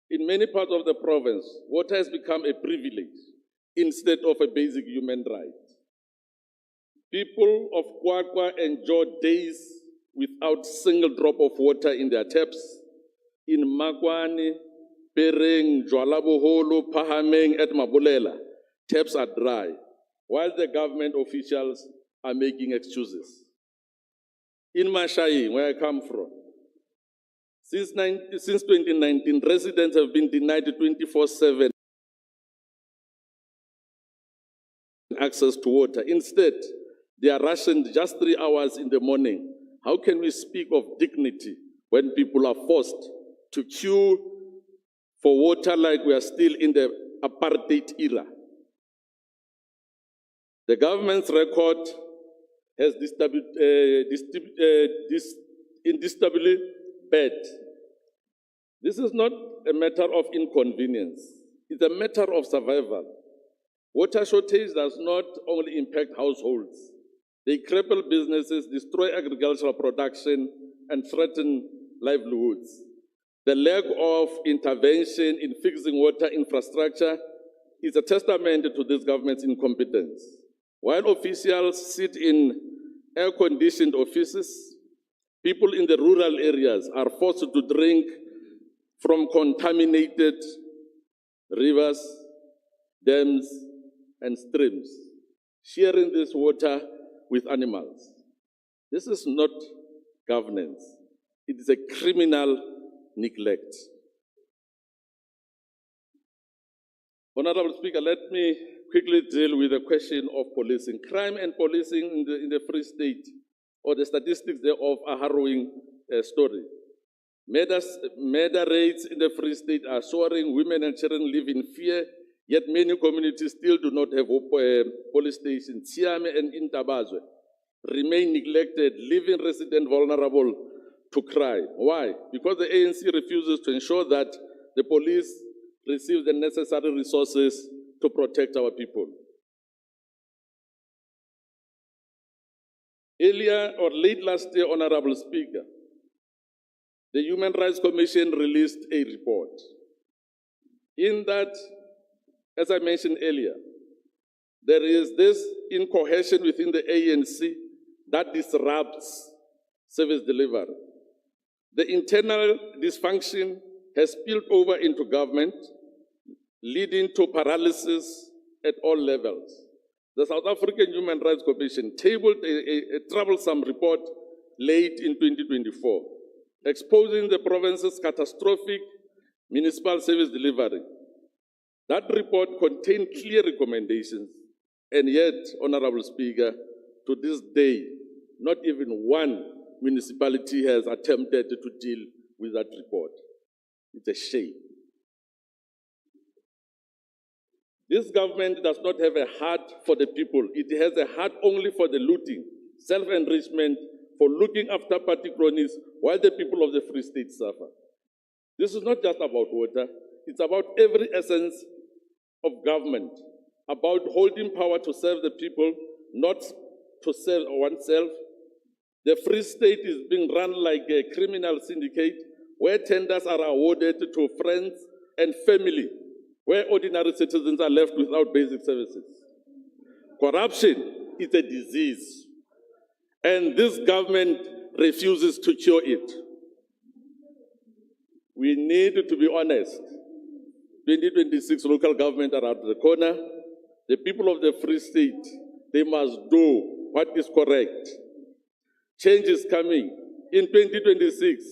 In many parts of the province, water has become a privilege instead of a basic human right. People of Kwakwa enjoy days without a single drop of water in their taps. In Makwani, Pereng, Jwalaboholo, Pahameng, at Mabulela, taps are dry, while the government officials are making excuses. In Mashai, where I come from, since 2019, residents have been denied 24/7 access to water. Instead, they are rationed just 3 hours in the morning. How can we speak of dignity when people are forced to queue for water like we are still in the apartheid era? The government's record has indisputably bad. This is not a matter of inconvenience. It's a matter of survival. Water shortage does not only impact households. They cripple businesses, destroy agricultural production, and threaten livelihoods. The lack of intervention in fixing water infrastructure is a testament to this government's incompetence. While officials sit in air-conditioned offices, people in the rural areas are forced to drink from contaminated rivers, dams, and streams, sharing this water with animals. This is not governance. It is a criminal neglect. Honorable Speaker, let me quickly deal with the question of policing. Crime and policing in the Free State, or the statistics thereof, are harrowing story. Murder rates in the Free State are soaring. Women and children live in fear, yet many communities still do not have police stations. Siame and Intabazwe remain neglected, leaving residents vulnerable to crime. Why? Because the ANC refuses to ensure that the police receive the necessary resources to protect our people. Earlier or late last year, Honorable Speaker, the Human Rights Commission released a report. In that, as I mentioned earlier, there is this incohesion within the ANC that disrupts service delivery. The internal dysfunction has spilled over into government, leading to paralysis at all levels. The South African Human Rights Commission tabled a troublesome report late in 2024, exposing the province's catastrophic municipal service delivery. That report contained clear recommendations, and yet, Honorable Speaker, to this day, not even one municipality has attempted to deal with that report. It's a shame. This government does not have a heart for the people. It has a heart only for the looting, self-enrichment, for looking after party cronies while the people of the Free State suffer. This is not just about water. It's about every essence of government, about holding power to serve the people, not to serve oneself. The Free State is being run like a criminal syndicate where tenders are awarded to friends and family, where ordinary citizens are left without basic services. Corruption is a disease, and this government refuses to cure it. We need to be honest. 2026 local government are at the corner. The people of the Free State, they must do what is correct. Change is coming. In 2026,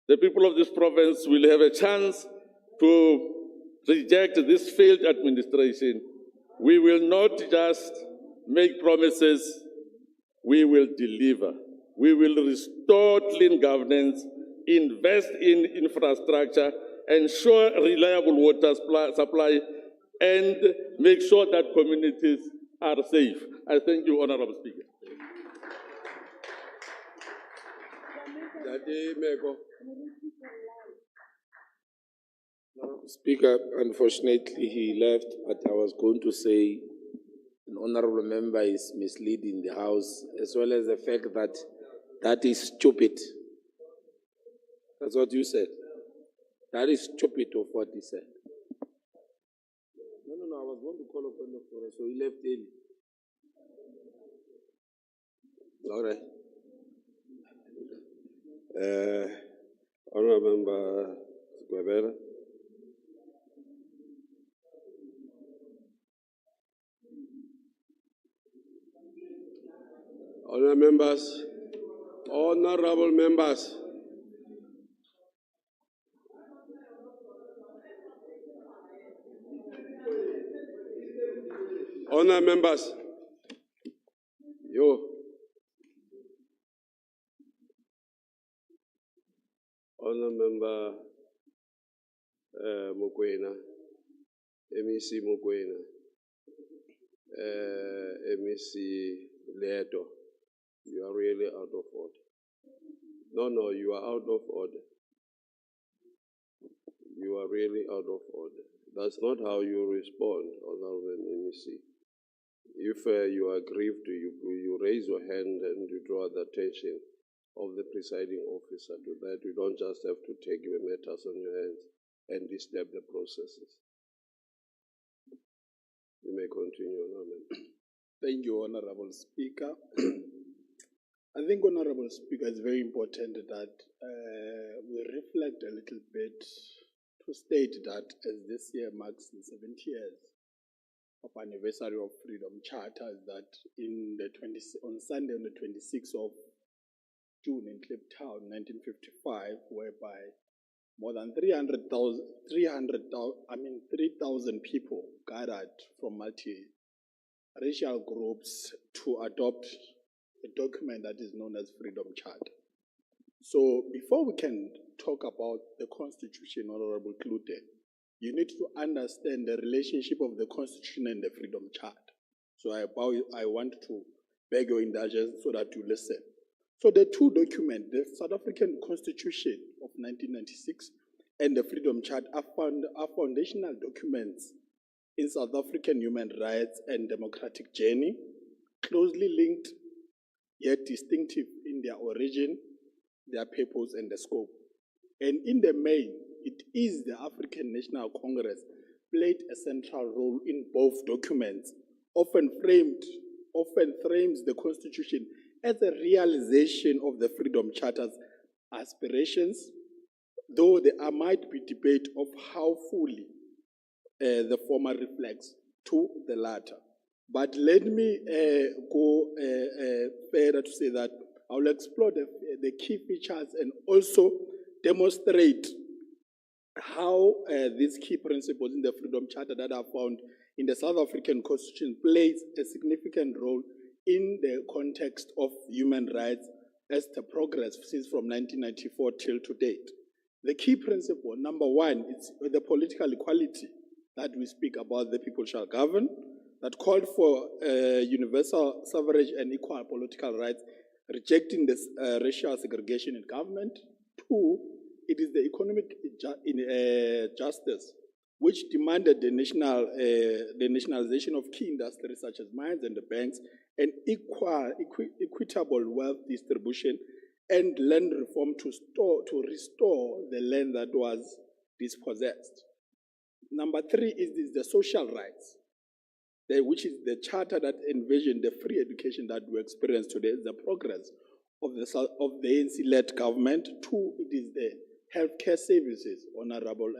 the people of this province will have a chance to reject this failed administration. We will not just make promises, we will deliver. We will restore clean governance, invest in infrastructure, ensure reliable water supply, and make sure that communities are safe. I thank you, Honorable Speaker. Speaker, unfortunately he left, but I was going to say an honorable member is misleading the House, as well as the fact that that is stupid. That's what you said. That is stupid of what he said. No, I was going to call upon the floor, so he left early. All right. Honorable Member Guevara. Honorable members, honorable members, honorable member Mokoena, MEC Mokoena, MEC Leto, you are really out of order. No, you are out of order. You are really out of order. That's not how you respond, Honorable MEC. If you are aggrieved, you raise your hand and you draw the attention of the presiding officer to that. You don't just have to take your matters on your hands and disturb the processes. You may continue, Honorable. Thank you, Honorable Speaker. I think, Honorable Speaker, it's very important that we reflect a little bit to state that as this year marks the 70 years of anniversary of Freedom Charter, that on Sunday, on the 26th of June in Kliptown, 1955, whereby more than 3,000 people gathered from multi-racial groups to adopt a document that is known as Freedom Charter. So before we can talk about the Constitution, Honorable Klute, you need to understand the relationship of the Constitution and the Freedom Charter. So I want to beg your indulgence so that you listen. So the two documents, the South African Constitution of 1996 and the Freedom Charter are foundational documents in South African human rights and democratic journey, closely linked yet distinctive in their origin, their purpose, and the scope. And in the main, it is the African National Congress played a central role in both documents, often frames the Constitution as a realization of the Freedom Charter's aspirations, though there might be debate of how fully the former reflects to the latter. But let me go further to say that I will explore the key features and also demonstrate how these key principles in the Freedom Charter that are found in the South African Constitution plays a significant role in the context of human rights as the progress since from 1994 till to date. The key principle, number one, is the political equality that we speak about, the people shall govern, that called for universal suffrage and equal political rights, rejecting this racial segregation in government. Two, it is the economic justice, which demanded the nationalization of key industries such as mines and the banks, and equitable wealth distribution, and land reform to restore the land that was dispossessed. Number three is the social rights, which is the charter that envisioned the free education that we experience today, the progress of the ANC-led government. Two, it is the healthcare services, Honorable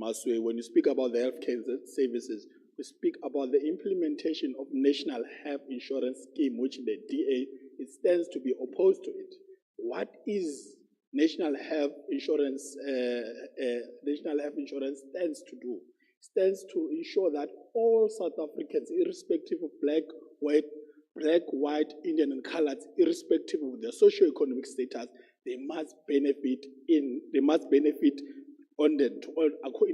Maswe. When you speak about the healthcare services, we speak about the implementation of National Health Insurance Scheme, which the DA stands to be opposed to it. What is National Health Insurance? National Health Insurance stands to do? Stands to ensure that all South Africans, irrespective of black, white, Indian, and colored, irrespective of their socio-economic status, they must benefit in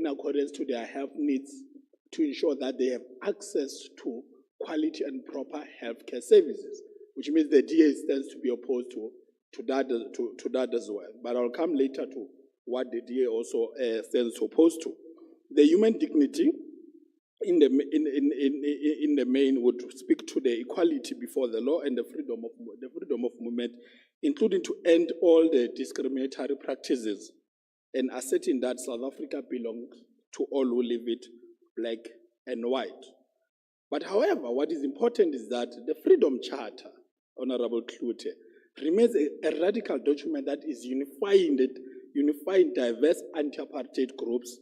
accordance to their health needs, to ensure that they have access to quality and proper healthcare services, which means the DA stands to be opposed to that as well. But I'll come later to what the DA also stands opposed to. The human dignity in the main would speak to the equality before the law and the freedom of movement, including to end all the discriminatory practices and asserting that South Africa belongs to all who live it, black and white. But however, what is important is that the Freedom Charter, Honorable Klute, remains a radical document that is unifying diverse anti-apartheid groups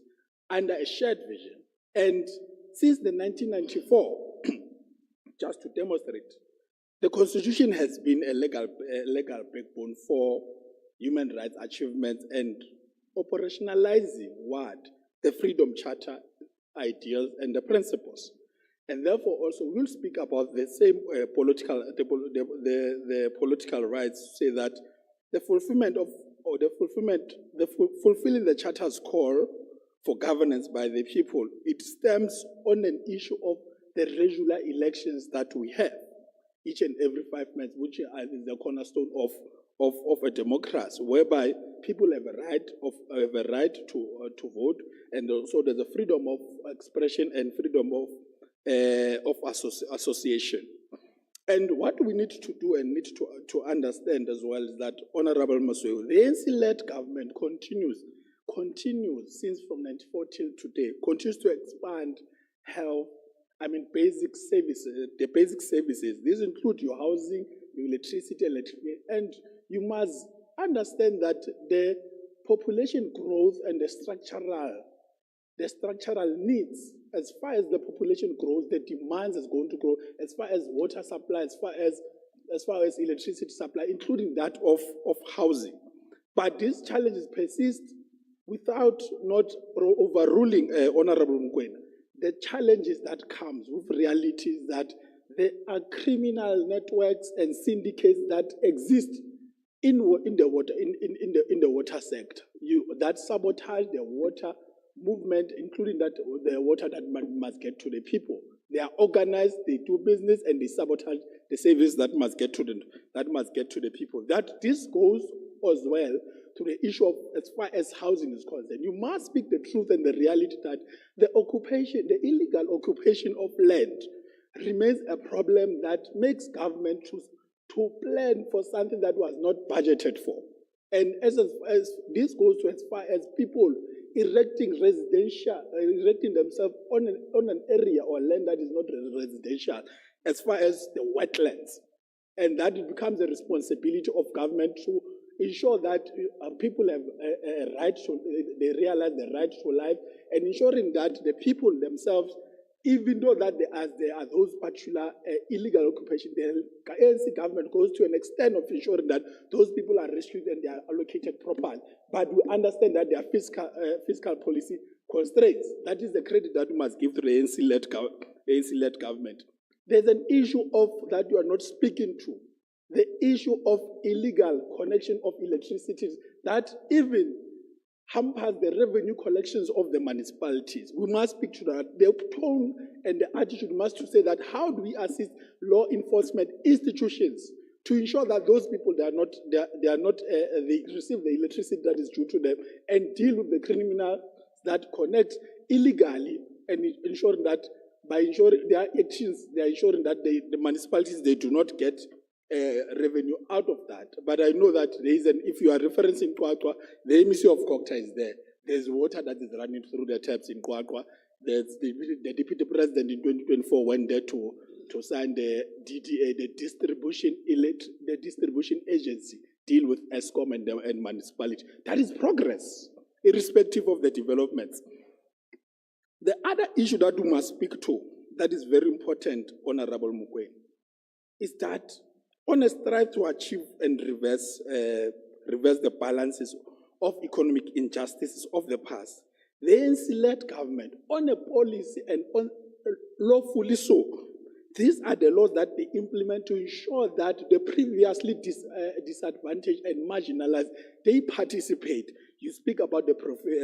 under a shared vision. And since the 1994, just to demonstrate, the Constitution has been a legal backbone for human rights achievements and operationalizing what the Freedom Charter ideals and the principles. And therefore also we'll speak about the same political rights, say that fulfilling the Charter's call for governance by the people, it stems on an issue of the regular elections that we have each and every 5 months, which is the cornerstone of a democracy, whereby people have a right to vote, and also there's a freedom of expression and freedom of association. And what we need to do and need to understand as well is that, Honorable Maswe, the ANC-led government continues since from 1994 till today, continues to expand health, basic services, the basic services. These include your housing, your electricity, and you must understand that the population growth and the structural needs, as far as the population grows, the demands is going to grow, as far as water supply, as far as electricity supply, including that of housing. But these challenges persist without not overruling Honorable Mkwena. The challenges that comes with reality is that there are criminal networks and syndicates that exist in the water sector. That sabotage the water movement, including that the water that must get to the people. They are organized, they do business, and they sabotage the service that must get to the people. That this goes as well to the issue of as far as housing is concerned. You must speak the truth and the reality that the illegal occupation of land remains a problem that makes government to plan for something that was not budgeted for. And as this goes to as far as people erecting themselves on an area or land that is not residential, as far as the wetlands. And that it becomes a responsibility of government to ensure that people have a right to, they realize the right to life, and ensuring that the people themselves even though that there are those particular illegal occupation, the ANC government goes to an extent of ensuring that those people are rescued and they are allocated properly. But we understand that there are fiscal policy constraints. That is the credit that we must give to the ANC-led government. There's an issue of that you are not speaking to. The issue of illegal connection of electricity that even hampers the revenue collections of the municipalities. We must speak to that. The tone and the attitude must to say that how do we assist law enforcement institutions to ensure that those people they receive the electricity that is due to them and deal with the criminals that connect illegally and ensuring that by ensuring their actions, they are ensuring that the municipalities they do not get revenue out of that. But I know that there is if you are referencing Kwakwa, the emissary of Kokta is there. There's water that is running through the taps in Kwakwa. The deputy president in 2024 went there to sign the DDA, the distribution agency, deal with ESCOM and municipality. That is progress, irrespective of the developments. The other issue that we must speak to, that is very important, Honorable Mukwe, is that on a strive to achieve and reverse the balances of economic injustices of the past, the ANC-led government, on a policy and on lawfully so, these are the laws that they implement to ensure that the previously disadvantaged and marginalized, they participate. You speak about the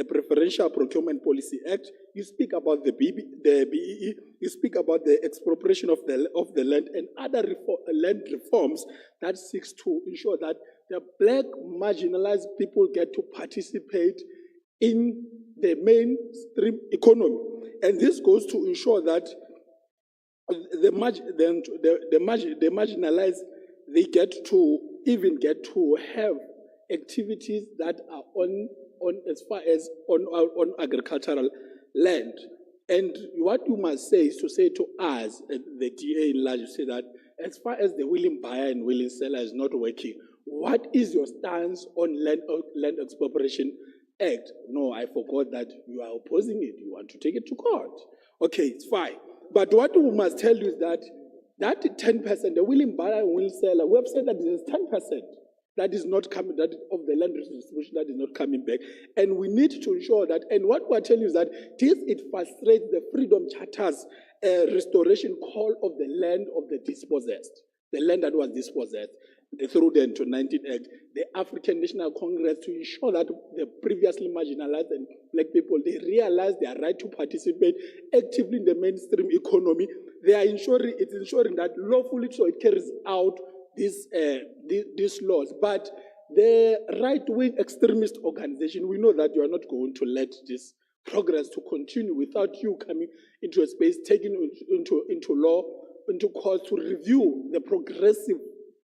Preferential Procurement Policy Act, you speak about the BEE, you speak about the expropriation of the land and other land reforms that seeks to ensure that the black marginalized people get to participate in the mainstream economy. And this goes to ensure that the marginalized, they get to have activities that are on as far as on agricultural land. And what you must say is to say to us, the DA in large, say that as far as the willing buyer and willing seller is not working, what is your stance on land expropriation act? No, I forgot that you are opposing it. You want to take it to court. Okay, it's fine. But what we must tell you is that 10%, the willing buyer and willing seller, we have said that there is 10%. That is not coming, that of the land distribution that is not coming back. And we need to ensure that, and what we're telling you is that it frustrates the Freedom Charter's restoration call of the land of the dispossessed, the land that was dispossessed through the 19 Act, the African National Congress, to ensure that the previously marginalized and black people, they realize their right to participate actively in the mainstream economy. It's ensuring that lawfully so it carries out these laws. But the right-wing extremist organization, we know that you are not going to let this progress to continue without you coming into a space, taking into law, into court to review the progressive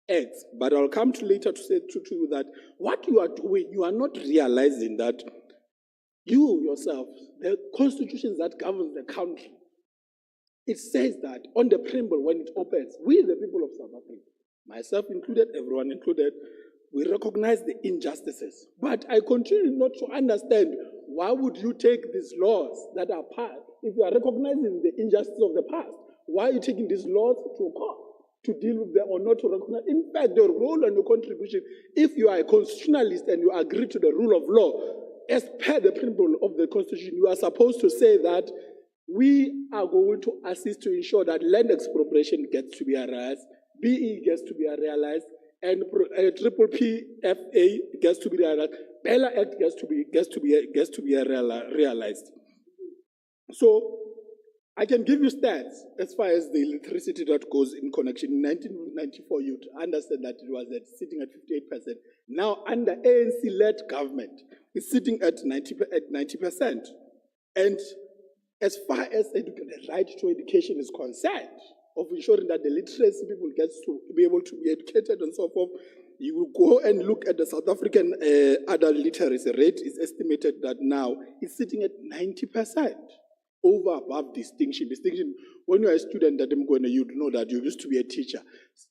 acts. But I'll come to later to say to you that what you are doing, you are not realizing that you yourself, the constitutions that govern the country, it says that on the preamble when it opens, we the people of South Africa, myself included, everyone included, we recognize the injustices. But I continue not to understand why would you take these laws that are passed, if you are recognizing the injustice of the past, why are you taking these laws to court to deal with them or not to recognize? In fact, the role and the contribution, if you are a constitutionalist and you agree to the rule of law, as per the preamble of the Constitution, you are supposed to say that we are going to assist to ensure that land expropriation gets to be realized, BE gets to be realized, and Triple PFA gets to be realized, Bella Act gets to be realized. So I can give you stats as far as the electricity that goes in connection. In 1994, you'd understand that it was sitting at 58%. Now, under ANC-led government, it's sitting at 90%. And as far as the right to education is concerned, of ensuring that the literacy people get to be able to be educated and so forth, you will go and look at the South African adult literacy rate. Is estimated that now it's sitting at 90%, over above distinction. Distinction, when you are a student at Mgwena, you know that you used to be a teacher.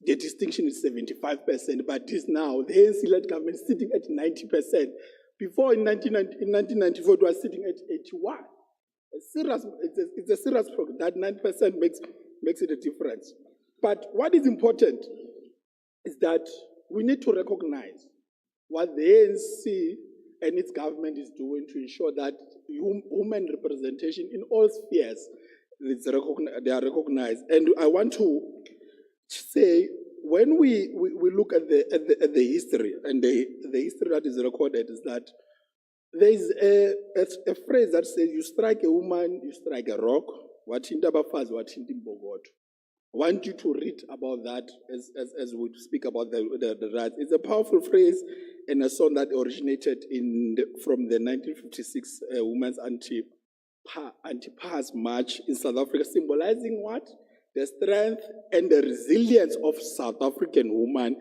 The distinction is 75%, but this now, the ANC-led government is sitting at 90%. Before, in 1994, it was sitting at 81%. It's a serious problem. That 9% makes it a difference. But what is important is that we need to recognize what the ANC and its government is doing to ensure that women representation in all spheres they are recognized. And I want to say, when we look at the history, and the history that is recorded is that there is a phrase that says, you strike a woman, you strike a rock. Wathinta bafazi, wathinta imbokodo. I want you to read about that as we speak about the rights. It's a powerful phrase and a song that originated from the 1956 Women's Anti-Pars March in South Africa, symbolizing what? The strength and the resilience of South African women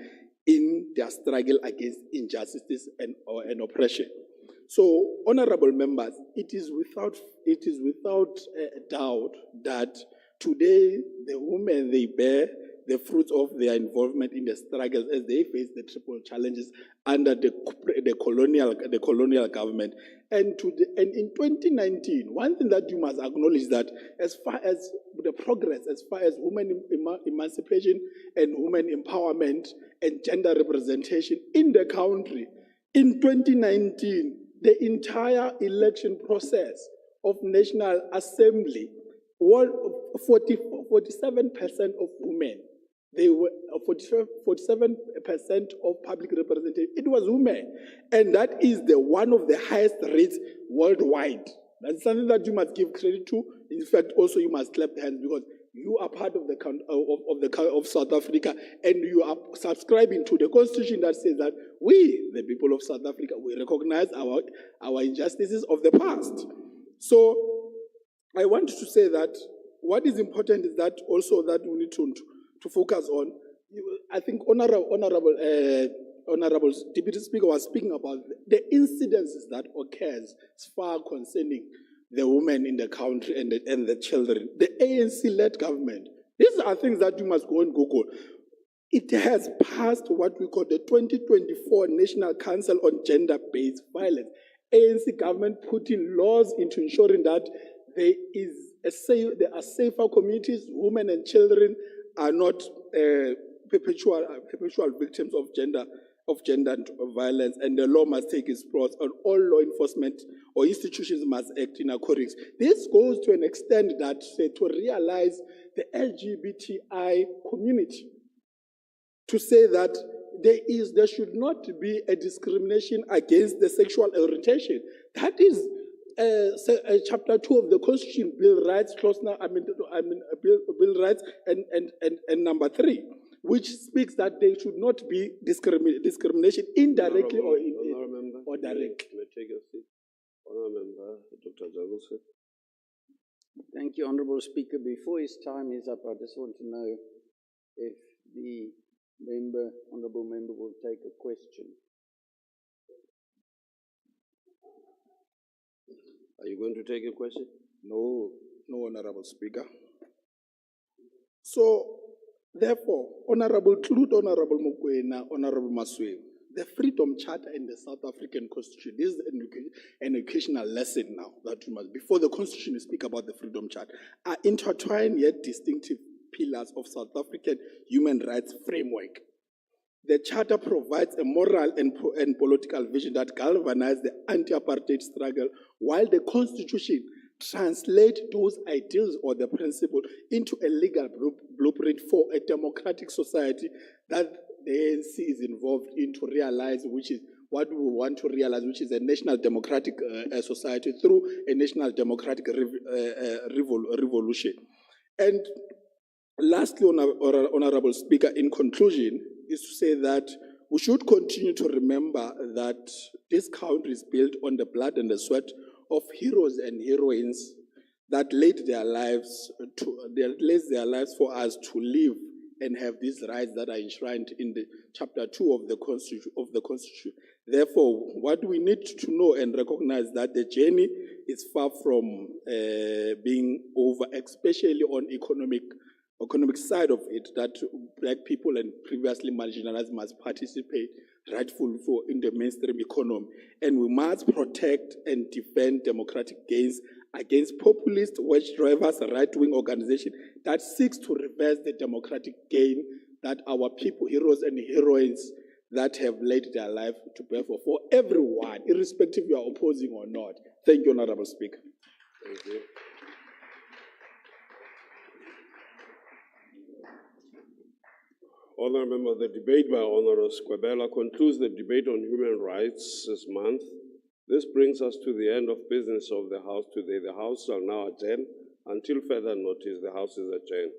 in their struggle against injustices and oppression. So, honorable members, it is without doubt that today the women, they bear the fruits of their involvement in the struggles as they face the triple challenges under the colonial government. And in 2019, one thing that you must acknowledge is that as far as the progress, as far as women emancipation and women empowerment and gender representation in the country, in 2019, the entire election process of National Assembly, 47% of women, they were 47% of public representation. It was women, and that is one of the highest rates worldwide. That's something that you must give credit to. In fact, also you must clap hands because you are part of of South Africa, and you are subscribing to the constitution that says that we, the people of South Africa, we recognize our injustices of the past. So I want to say that what is important is that also that we need to focus on. I think Honorable Deputy Speaker was speaking about the incidences that occurs as far concerning the women in the country and the children. The ANC-led government, these are things that you must go and Google. It has passed what we call the 2024 National Council on Gender-Based Violence. ANC government putting laws into ensuring that there are safer communities, women and children are not perpetual victims of gender violence, and the law must take its course, and all law enforcement or institutions must act in accordance. This goes to an extent that to realize the LGBTI community, to say that there should not be a discrimination against the sexual orientation. That is Chapter 2 of the Constitution, Bill Rights, Bill Rights, and number 3, which speaks that there should not be discrimination indirectly or directly. May I take a seat? Honourable Member, Dr. Jagose. Thank you, Honourable Speaker. Before his time is up, I just want to know if the Honourable Member will take a question. Are you going to take a question? No, Honourable Speaker. So, therefore, Honourable Tlut, Honourable Mokoena, Honourable Maswe, the Freedom Charter in the South African Constitution, this is an educational lesson now that we must, before the Constitution we speak about the Freedom Charter, are intertwined yet distinctive pillars of South African human rights framework. The Charter provides a moral and political vision that galvanizes the anti-apartheid struggle, while the Constitution translates those ideals or the principle into a legal blueprint for a democratic society that the ANC is involved in to realize, which is what we want to realize, which is a national democratic society through a national democratic revolution. And lastly, Honourable Speaker, in conclusion, is to say that we should continue to remember that this country is built on the blood and the sweat of heroes and heroines that laid their lives for us to live and have these rights that are enshrined in the Chapter 2 of the Constitution. Therefore, what we need to know and recognize that the journey is far from being over, especially on economic side of it, that black people and previously marginalized must participate rightfully in the mainstream economy. And we must protect and defend democratic gains against populist, wedge drivers, right-wing organization that seeks to reverse the democratic gain that our people, heroes and heroines that have laid their life to bear for everyone, irrespective you are opposing or not. Thank you, Honorable Speaker. Thank you. Honourable Member, the debate by Honourable Squabella concludes the debate on human rights this month. This brings us to the end of business of the House today. The House shall now adjourn until further notice. The House is adjourned.